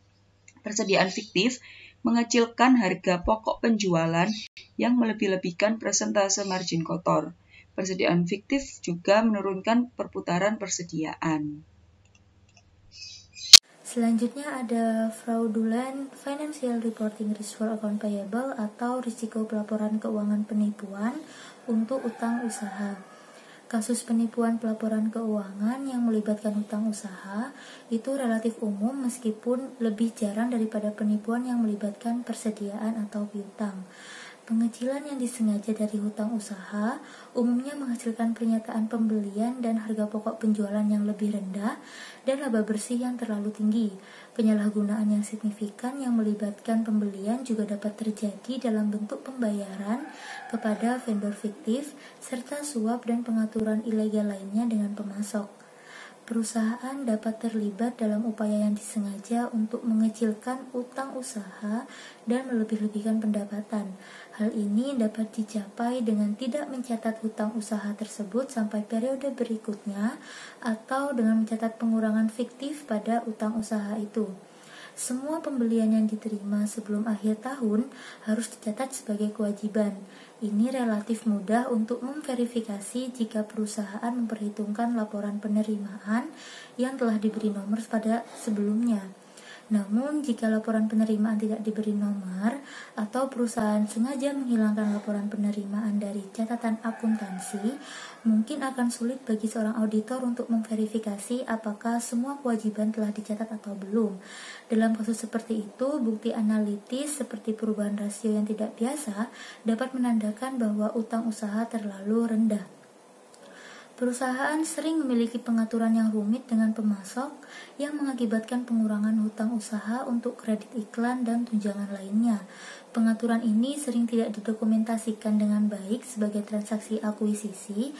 S6: Persediaan fiktif mengecilkan harga pokok penjualan yang melebih-lebihkan persentase margin kotor. Persediaan fiktif juga menurunkan perputaran persediaan.
S2: Selanjutnya ada fraudulent financial reporting risk for account payable atau risiko pelaporan keuangan penipuan untuk utang usaha. Kasus penipuan pelaporan keuangan yang melibatkan utang usaha itu relatif umum meskipun lebih jarang daripada penipuan yang melibatkan persediaan atau piutang. Pengecilan yang disengaja dari hutang usaha umumnya menghasilkan pernyataan pembelian dan harga pokok penjualan yang lebih rendah dan laba bersih yang terlalu tinggi. Penyalahgunaan yang signifikan yang melibatkan pembelian juga dapat terjadi dalam bentuk pembayaran kepada vendor fiktif serta suap dan pengaturan ilegal lainnya dengan pemasok. Perusahaan dapat terlibat dalam upaya yang disengaja untuk mengecilkan utang usaha dan melebih-lebihkan pendapatan. Hal ini dapat dicapai dengan tidak mencatat hutang usaha tersebut sampai periode berikutnya atau dengan mencatat pengurangan fiktif pada utang usaha itu. Semua pembelian yang diterima sebelum akhir tahun harus dicatat sebagai kewajiban. Ini relatif mudah untuk memverifikasi jika perusahaan memperhitungkan laporan penerimaan yang telah diberi nomor pada sebelumnya. Namun, jika laporan penerimaan tidak diberi nomor atau perusahaan sengaja menghilangkan laporan penerimaan dari catatan akuntansi, mungkin akan sulit bagi seorang auditor untuk memverifikasi apakah semua kewajiban telah dicatat atau belum. Dalam kasus seperti itu, bukti analitis seperti perubahan rasio yang tidak biasa dapat menandakan bahwa utang usaha terlalu rendah. Perusahaan sering memiliki pengaturan yang rumit dengan pemasok yang mengakibatkan pengurangan hutang usaha untuk kredit iklan dan tunjangan lainnya. Pengaturan ini sering tidak didokumentasikan dengan baik sebagai transaksi akuisisi,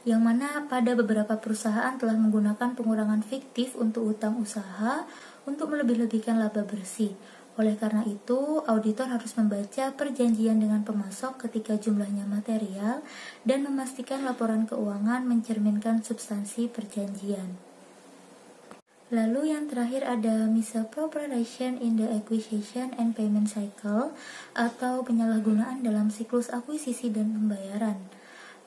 S2: yang mana pada beberapa perusahaan telah menggunakan pengurangan fiktif untuk hutang usaha untuk melebih-lebihkan laba bersih. Oleh karena itu, auditor harus membaca perjanjian dengan pemasok ketika jumlahnya material dan memastikan laporan keuangan mencerminkan substansi perjanjian. Lalu yang terakhir ada misappropriation in the acquisition and payment cycle atau penyalahgunaan dalam siklus akuisisi dan pembayaran.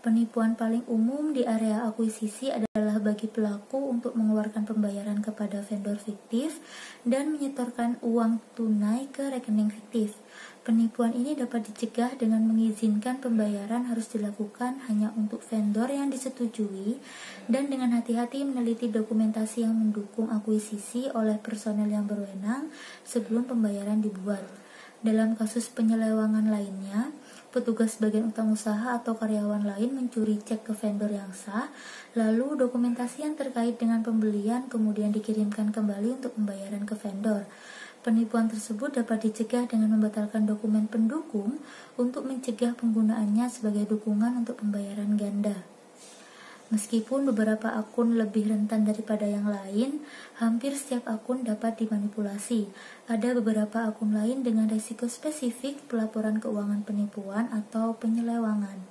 S2: Penipuan paling umum di area akuisisi adalah bagi pelaku untuk mengeluarkan pembayaran kepada vendor fiktif dan menyetorkan uang tunai ke rekening fiktif. Penipuan ini dapat dicegah dengan mengizinkan pembayaran harus dilakukan hanya untuk vendor yang disetujui dan dengan hati-hati meneliti dokumentasi yang mendukung akuisisi oleh personel yang berwenang sebelum pembayaran dibuat. Dalam kasus penyelewangan lainnya, petugas bagian utang usaha atau karyawan lain mencuri cek ke vendor yang sah, lalu dokumentasi yang terkait dengan pembelian kemudian dikirimkan kembali untuk pembayaran ke vendor. Penipuan tersebut dapat dicegah dengan membatalkan dokumen pendukung untuk mencegah penggunaannya sebagai dukungan untuk pembayaran ganda. Meskipun beberapa akun lebih rentan daripada yang lain, hampir setiap akun dapat dimanipulasi. Ada beberapa akun lain dengan risiko spesifik pelaporan keuangan penipuan atau penyelewangan.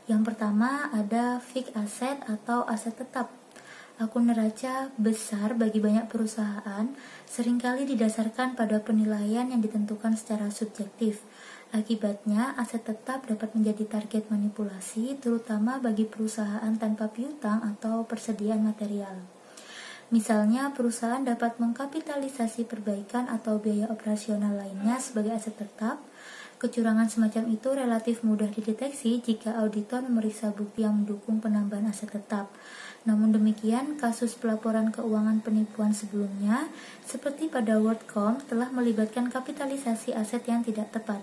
S2: Yang pertama ada fixed asset atau aset tetap. Akun neraca besar bagi banyak perusahaan seringkali didasarkan pada penilaian yang ditentukan secara subjektif. Akibatnya, aset tetap dapat menjadi target manipulasi, terutama bagi perusahaan tanpa piutang atau persediaan material. Misalnya, perusahaan dapat mengkapitalisasi perbaikan atau biaya operasional lainnya sebagai aset tetap. Kecurangan semacam itu relatif mudah dideteksi jika auditor memeriksa bukti yang mendukung penambahan aset tetap. Namun demikian, kasus pelaporan keuangan penipuan sebelumnya, seperti pada WorldCom, telah melibatkan kapitalisasi aset yang tidak tepat.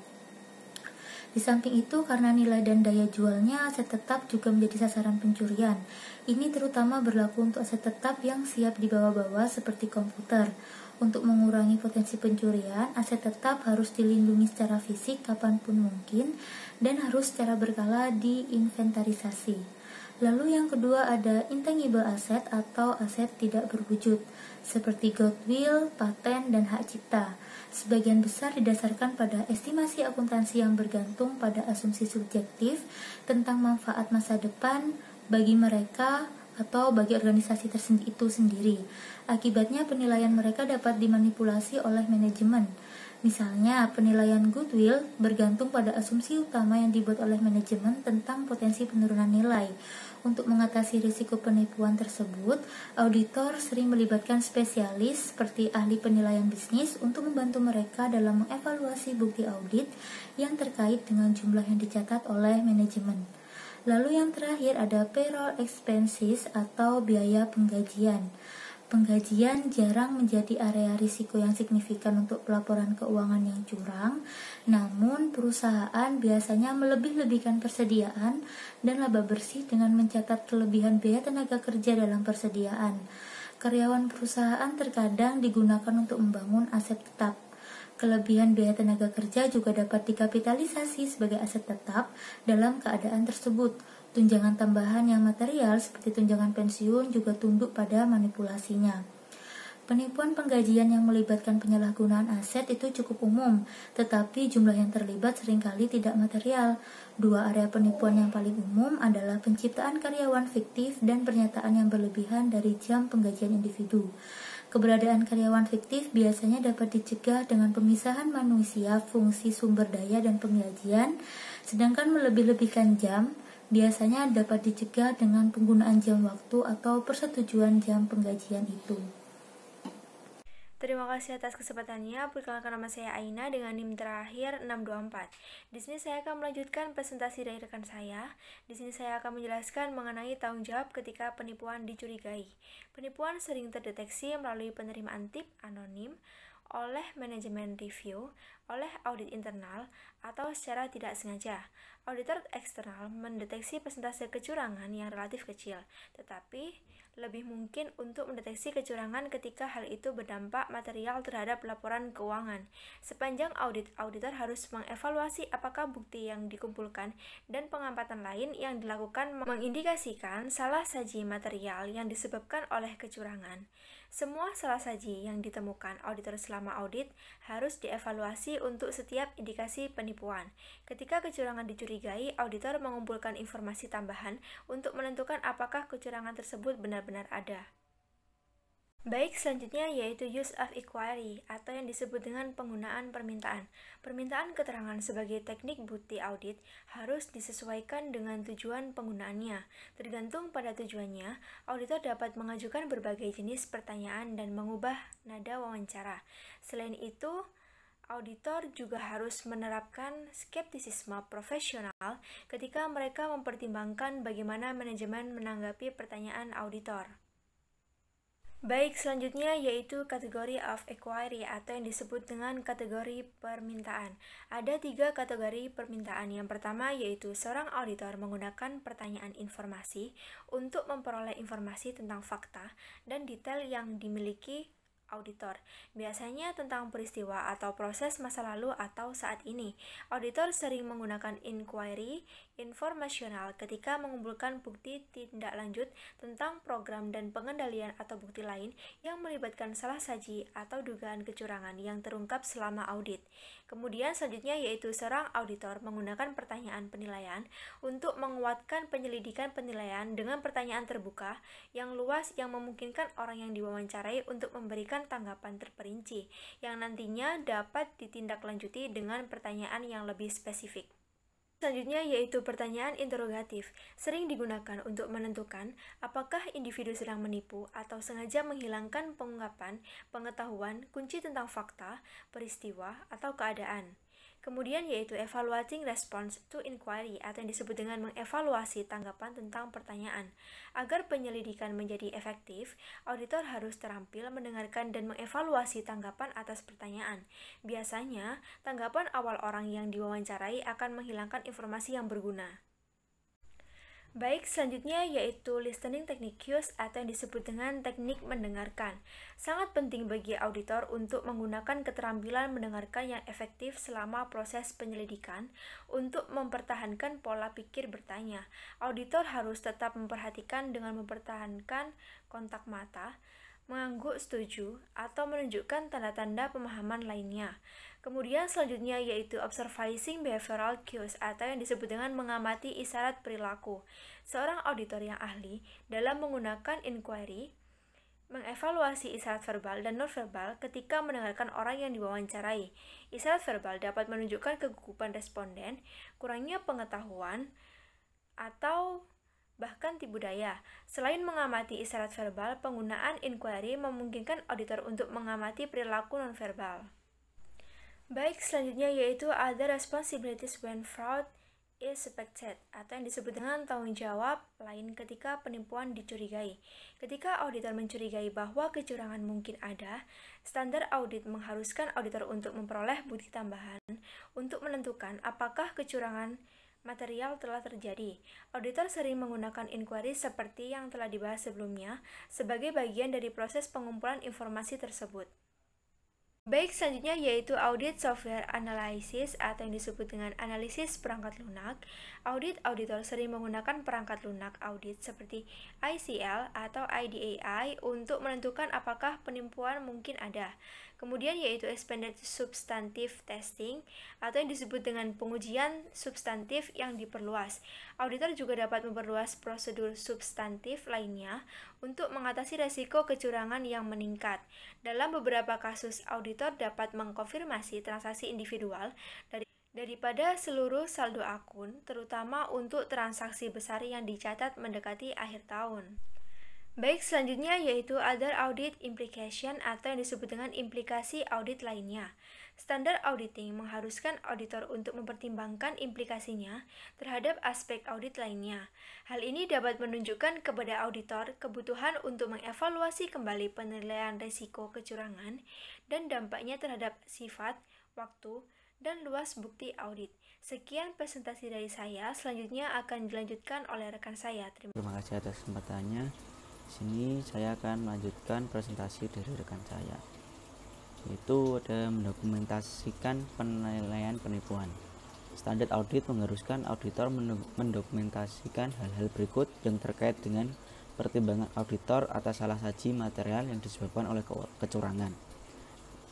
S2: Di samping itu, karena nilai dan daya jualnya, aset tetap juga menjadi sasaran pencurian. Ini terutama berlaku untuk aset tetap yang siap dibawa-bawa seperti komputer. Untuk mengurangi potensi pencurian, aset tetap harus dilindungi secara fisik kapanpun mungkin dan harus secara berkala diinventarisasi. Lalu yang kedua ada intangible asset atau aset tidak berwujud, seperti goodwill, paten, dan hak cipta. Sebagian besar didasarkan pada estimasi akuntansi yang bergantung pada asumsi subjektif tentang manfaat masa depan bagi mereka atau bagi organisasi itu sendiri. Akibatnya penilaian mereka dapat dimanipulasi oleh manajemen. Misalnya, penilaian goodwill bergantung pada asumsi utama yang dibuat oleh manajemen tentang potensi penurunan nilai. Untuk mengatasi risiko penipuan tersebut, auditor sering melibatkan spesialis seperti ahli penilaian bisnis untuk membantu mereka dalam mengevaluasi bukti audit yang terkait dengan jumlah yang dicatat oleh manajemen. Lalu yang terakhir ada payroll expenses atau biaya penggajian. Penggajian jarang menjadi area risiko yang signifikan untuk pelaporan keuangan yang curang, namun perusahaan biasanya melebih-lebihkan persediaan dan laba bersih dengan mencatat kelebihan biaya tenaga kerja dalam persediaan. Karyawan perusahaan terkadang digunakan untuk membangun aset tetap. Kelebihan biaya tenaga kerja juga dapat dikapitalisasi sebagai aset tetap dalam keadaan tersebut. Tunjangan tambahan yang material seperti tunjangan pensiun juga tunduk pada manipulasinya. Penipuan penggajian yang melibatkan penyalahgunaan aset itu cukup umum, tetapi jumlah yang terlibat seringkali tidak material. Dua area penipuan yang paling umum adalah penciptaan karyawan fiktif dan pernyataan yang berlebihan dari jam penggajian individu. Keberadaan karyawan fiktif biasanya dapat dicegah dengan pemisahan manusia, fungsi sumber daya, dan penggajian, sedangkan melebih-lebihkan jam biasanya dapat dicegah dengan penggunaan jam waktu atau persetujuan jam penggajian itu.
S5: Terima kasih atas kesempatannya. Perkenalkan, nama saya Aina dengan NIM terakhir 624. Di sini saya akan melanjutkan presentasi dari rekan saya. Di sini saya akan menjelaskan mengenai tanggung jawab ketika penipuan dicurigai. Penipuan sering terdeteksi melalui penerimaan tip anonim oleh manajemen review, oleh audit internal, atau secara tidak sengaja. Auditor eksternal mendeteksi persentase kecurangan yang relatif kecil, tetapi lebih mungkin untuk mendeteksi kecurangan ketika hal itu berdampak material terhadap laporan keuangan. Sepanjang audit, auditor harus mengevaluasi apakah bukti yang dikumpulkan dan pengamatan lain yang dilakukan mengindikasikan salah saji material yang disebabkan oleh kecurangan. Semua salah saji yang ditemukan auditor selama audit harus dievaluasi untuk setiap indikasi penipuan. Ketika kecurangan dicurigai, auditor mengumpulkan informasi tambahan untuk menentukan apakah kecurangan tersebut benar-benar ada. Baik, selanjutnya yaitu use of inquiry atau yang disebut dengan penggunaan permintaan. Permintaan keterangan sebagai teknik bukti audit harus disesuaikan dengan tujuan penggunaannya. Tergantung pada tujuannya, auditor dapat mengajukan berbagai jenis pertanyaan dan mengubah nada wawancara. Selain itu, auditor juga harus menerapkan skeptisisme profesional ketika mereka mempertimbangkan bagaimana manajemen menanggapi pertanyaan auditor. Baik, selanjutnya yaitu kategori of inquiry atau yang disebut dengan kategori permintaan. Ada 3 kategori permintaan. Yang pertama yaitu seorang auditor menggunakan pertanyaan informasi untuk memperoleh informasi tentang fakta dan detail yang dimiliki
S7: auditor, biasanya tentang peristiwa atau proses masa lalu atau saat ini. Auditor sering menggunakan inquiry informasional ketika mengumpulkan bukti tindak lanjut tentang program dan pengendalian atau bukti lain yang melibatkan salah saji atau dugaan kecurangan yang terungkap selama audit. Kemudian selanjutnya yaitu seorang auditor menggunakan pertanyaan penilaian untuk menguatkan penyelidikan penilaian dengan pertanyaan terbuka yang luas yang memungkinkan orang yang diwawancarai untuk memberikan tanggapan terperinci yang nantinya dapat ditindaklanjuti dengan pertanyaan yang lebih spesifik. Selanjutnya yaitu pertanyaan interrogatif, sering digunakan untuk menentukan apakah individu sedang menipu atau sengaja menghilangkan pengungkapan, pengetahuan, kunci tentang fakta, peristiwa, atau keadaan. Kemudian yaitu evaluating response to inquiry atau yang disebut dengan mengevaluasi tanggapan tentang pertanyaan. Agar penyelidikan menjadi efektif, auditor harus terampil mendengarkan dan mengevaluasi tanggapan atas pertanyaan. Biasanya, tanggapan awal orang yang diwawancarai akan menghilangkan informasi yang berguna. Baik, selanjutnya yaitu listening technique cues atau yang disebut dengan teknik mendengarkan. Sangat penting bagi auditor untuk menggunakan keterampilan mendengarkan yang efektif selama proses penyelidikan untuk mempertahankan pola pikir bertanya. Auditor harus tetap memperhatikan dengan mempertahankan kontak mata, mengangguk setuju, atau menunjukkan tanda-tanda pemahaman lainnya. Kemudian selanjutnya yaitu observing behavioral cues atau yang disebut dengan mengamati isyarat perilaku. Seorang auditor yang ahli dalam menggunakan inquiry mengevaluasi isyarat verbal dan nonverbal ketika mendengarkan orang yang diwawancarai. Isyarat verbal dapat menunjukkan kegugupan responden, kurangnya pengetahuan, atau bahkan tipu daya. Selain mengamati isyarat verbal, penggunaan inquiry memungkinkan auditor untuk mengamati perilaku nonverbal. Baik, selanjutnya yaitu other responsibilities when fraud is suspected atau yang disebut dengan tanggung jawab lain ketika penipuan dicurigai. Ketika auditor mencurigai bahwa kecurangan mungkin ada, standar audit mengharuskan auditor untuk memperoleh bukti tambahan untuk menentukan apakah kecurangan material telah terjadi. Auditor sering menggunakan inquiry seperti yang telah dibahas sebelumnya sebagai bagian dari proses pengumpulan informasi tersebut. Baik, selanjutnya yaitu audit software analysis atau yang disebut dengan analisis perangkat lunak. Auditor sering menggunakan perangkat lunak audit seperti ICL atau IDAI untuk menentukan apakah penipuan mungkin ada. Kemudian yaitu expanded substantive testing atau yang disebut dengan pengujian substantif yang diperluas. Auditor juga dapat memperluas prosedur substantif lainnya untuk mengatasi resiko kecurangan yang meningkat. Dalam beberapa kasus, auditor dapat mengkonfirmasi transaksi individual daripada seluruh saldo akun, terutama untuk transaksi besar yang dicatat mendekati akhir tahun. Baik, selanjutnya yaitu other audit implication atau yang disebut dengan implikasi audit lainnya. Standar auditing mengharuskan auditor untuk mempertimbangkan implikasinya terhadap aspek audit lainnya. Hal ini dapat menunjukkan kepada auditor kebutuhan untuk mengevaluasi kembali penilaian risiko kecurangan dan dampaknya terhadap sifat, waktu, dan luas bukti audit. Sekian presentasi dari saya, selanjutnya akan dilanjutkan oleh rekan saya.
S8: Terima kasih atas kesempatannya. Di sini saya akan melanjutkan presentasi dari rekan saya, yaitu ada mendokumentasikan penilaian penipuan. Standar audit mengharuskan auditor mendokumentasikan hal-hal berikut yang terkait dengan pertimbangan auditor atas salah saji material yang disebabkan oleh kecurangan.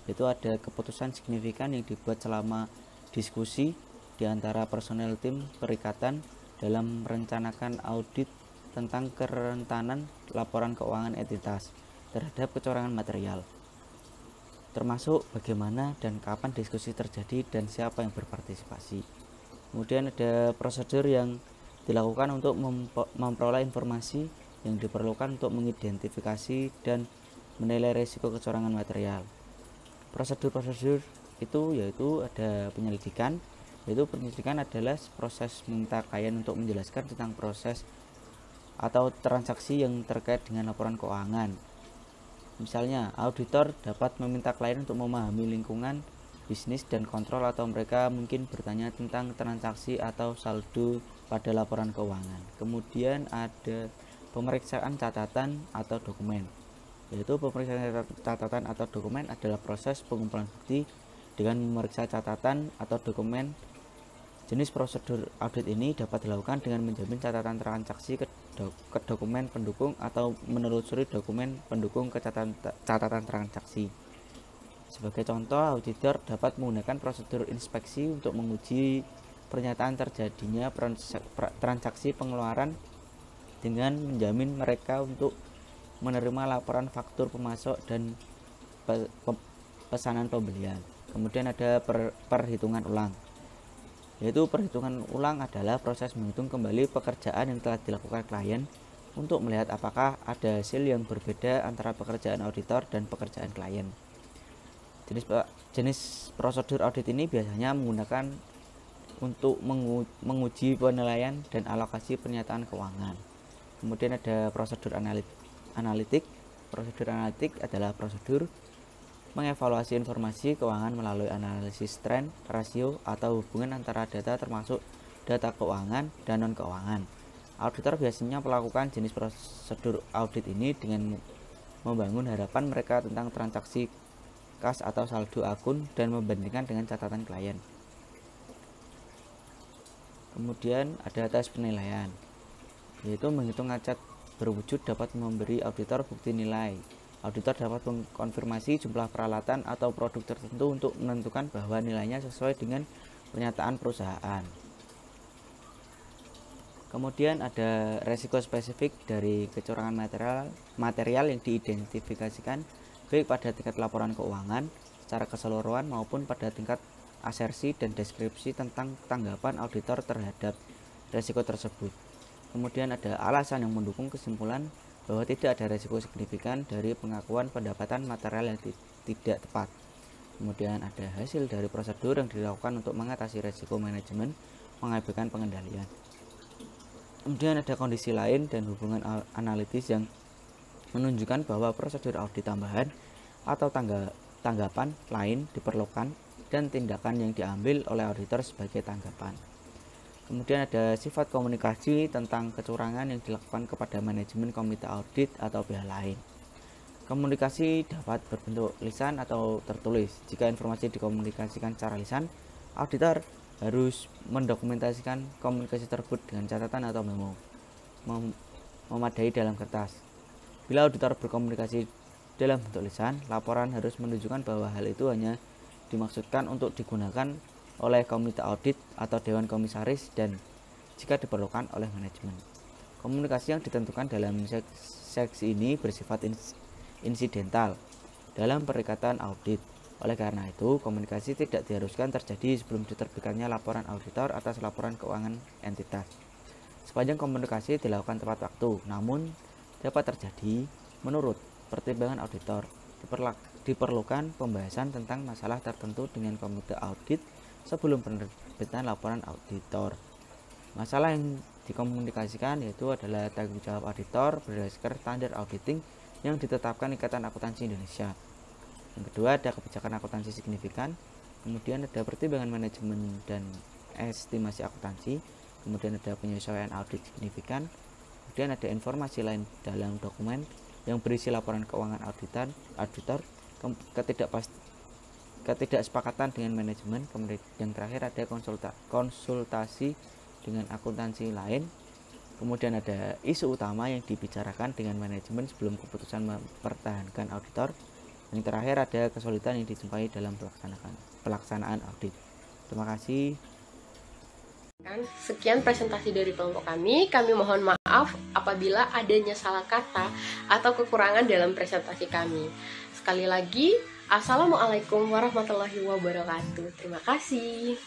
S8: Yaitu ada keputusan signifikan yang dibuat selama diskusi di antara personel tim perikatan dalam merencanakan audit tentang kerentanan laporan keuangan entitas terhadap kecurangan material, termasuk bagaimana dan kapan diskusi terjadi dan siapa yang berpartisipasi. Kemudian ada prosedur yang dilakukan untuk memperoleh informasi yang diperlukan untuk mengidentifikasi dan menilai risiko kecurangan material. Prosedur-prosedur itu yaitu ada penyelidikan, yaitu penyelidikan adalah proses minta klien untuk menjelaskan tentang proses atau transaksi yang terkait dengan laporan keuangan. Misalnya, auditor dapat meminta klien untuk memahami lingkungan bisnis dan kontrol, atau mereka mungkin bertanya tentang transaksi atau saldo pada laporan keuangan. Kemudian ada pemeriksaan catatan atau dokumen. yaitu pemeriksaan catatan atau dokumen adalah proses pengumpulan bukti dengan memeriksa catatan atau dokumen. Jenis prosedur audit ini dapat dilakukan dengan menjamin catatan transaksi ke dokumen pendukung atau menelusuri dokumen pendukung ke catatan transaksi. Sebagai contoh, auditor dapat menggunakan prosedur inspeksi untuk menguji pernyataan terjadinya transaksi pengeluaran dengan menjamin mereka untuk menerima laporan faktur pemasok dan pesanan pembelian. Kemudian ada perhitungan ulang, yaitu perhitungan ulang adalah proses menghitung kembali pekerjaan yang telah dilakukan klien untuk melihat apakah ada hasil yang berbeda antara pekerjaan auditor dan pekerjaan klien. Jenis prosedur audit ini biasanya menggunakan untuk menguji penilaian dan alokasi pernyataan keuangan. Kemudian ada prosedur analitik. Prosedur analitik adalah prosedur mengevaluasi informasi keuangan melalui analisis tren, rasio, atau hubungan antara data termasuk data keuangan dan non-keuangan. Auditor biasanya melakukan jenis prosedur audit ini dengan membangun harapan mereka tentang transaksi kas atau saldo akun dan membandingkan dengan catatan klien. Kemudian ada tes penilaian, yaitu menghitung acat berwujud dapat memberi auditor bukti nilai. Auditor dapat mengkonfirmasi jumlah peralatan atau produk tertentu untuk menentukan bahwa nilainya sesuai dengan pernyataan perusahaan. Kemudian ada resiko spesifik dari kecurangan material yang diidentifikasikan baik pada tingkat laporan keuangan secara keseluruhan maupun pada tingkat asersi dan deskripsi tentang tanggapan auditor terhadap resiko tersebut. Kemudian ada alasan yang mendukung kesimpulan bahwa tidak ada resiko signifikan dari pengakuan pendapatan material yang tidak tepat. Kemudian ada hasil dari prosedur yang dilakukan untuk mengatasi resiko manajemen mengabaikan pengendalian. Kemudian ada kondisi lain dan hubungan analitis yang menunjukkan bahwa prosedur audit tambahan atau tanggapan lain diperlukan dan tindakan yang diambil oleh auditor sebagai tanggapan. Kemudian ada sifat komunikasi tentang kecurangan yang dilakukan kepada manajemen komite audit atau pihak lain. Komunikasi dapat berbentuk lisan atau tertulis. Jika informasi dikomunikasikan secara lisan, auditor harus mendokumentasikan komunikasi tersebut dengan catatan atau memo memadai dalam kertas. Bila auditor berkomunikasi dalam bentuk lisan, laporan harus menunjukkan bahwa hal itu hanya dimaksudkan untuk digunakan oleh komite audit atau dewan komisaris dan jika diperlukan oleh manajemen. Komunikasi yang ditentukan dalam seksi ini bersifat insidental dalam perikatan audit. Oleh karena itu, komunikasi tidak diharuskan terjadi sebelum diterbitkannya laporan auditor atas laporan keuangan entitas. Sepanjang komunikasi dilakukan tepat waktu, namun dapat terjadi menurut pertimbangan auditor diperlukan pembahasan tentang masalah tertentu dengan komite audit sebelum penerbitan laporan auditor. Masalah yang dikomunikasikan yaitu adalah tanggung jawab auditor berdasarkan standar auditing yang ditetapkan Ikatan Akuntansi Indonesia. Yang kedua ada kebijakan akuntansi signifikan, kemudian ada pertimbangan manajemen dan estimasi akuntansi, kemudian ada penyesuaian audit signifikan, kemudian ada informasi lain dalam dokumen yang berisi laporan keuangan auditor, ketidaksepakatan dengan manajemen, kemudian yang terakhir ada konsultasi dengan akuntansi lain, kemudian ada isu utama yang dibicarakan dengan manajemen sebelum keputusan mempertahankan auditor, yang terakhir ada kesulitan yang dijumpai dalam pelaksanaan audit. Terima kasih.
S1: Sekian presentasi dari kelompok kami. Kami mohon maaf apabila adanya salah kata atau kekurangan dalam presentasi kami. Sekali lagi, Assalamualaikum warahmatullahi wabarakatuh. Terima kasih.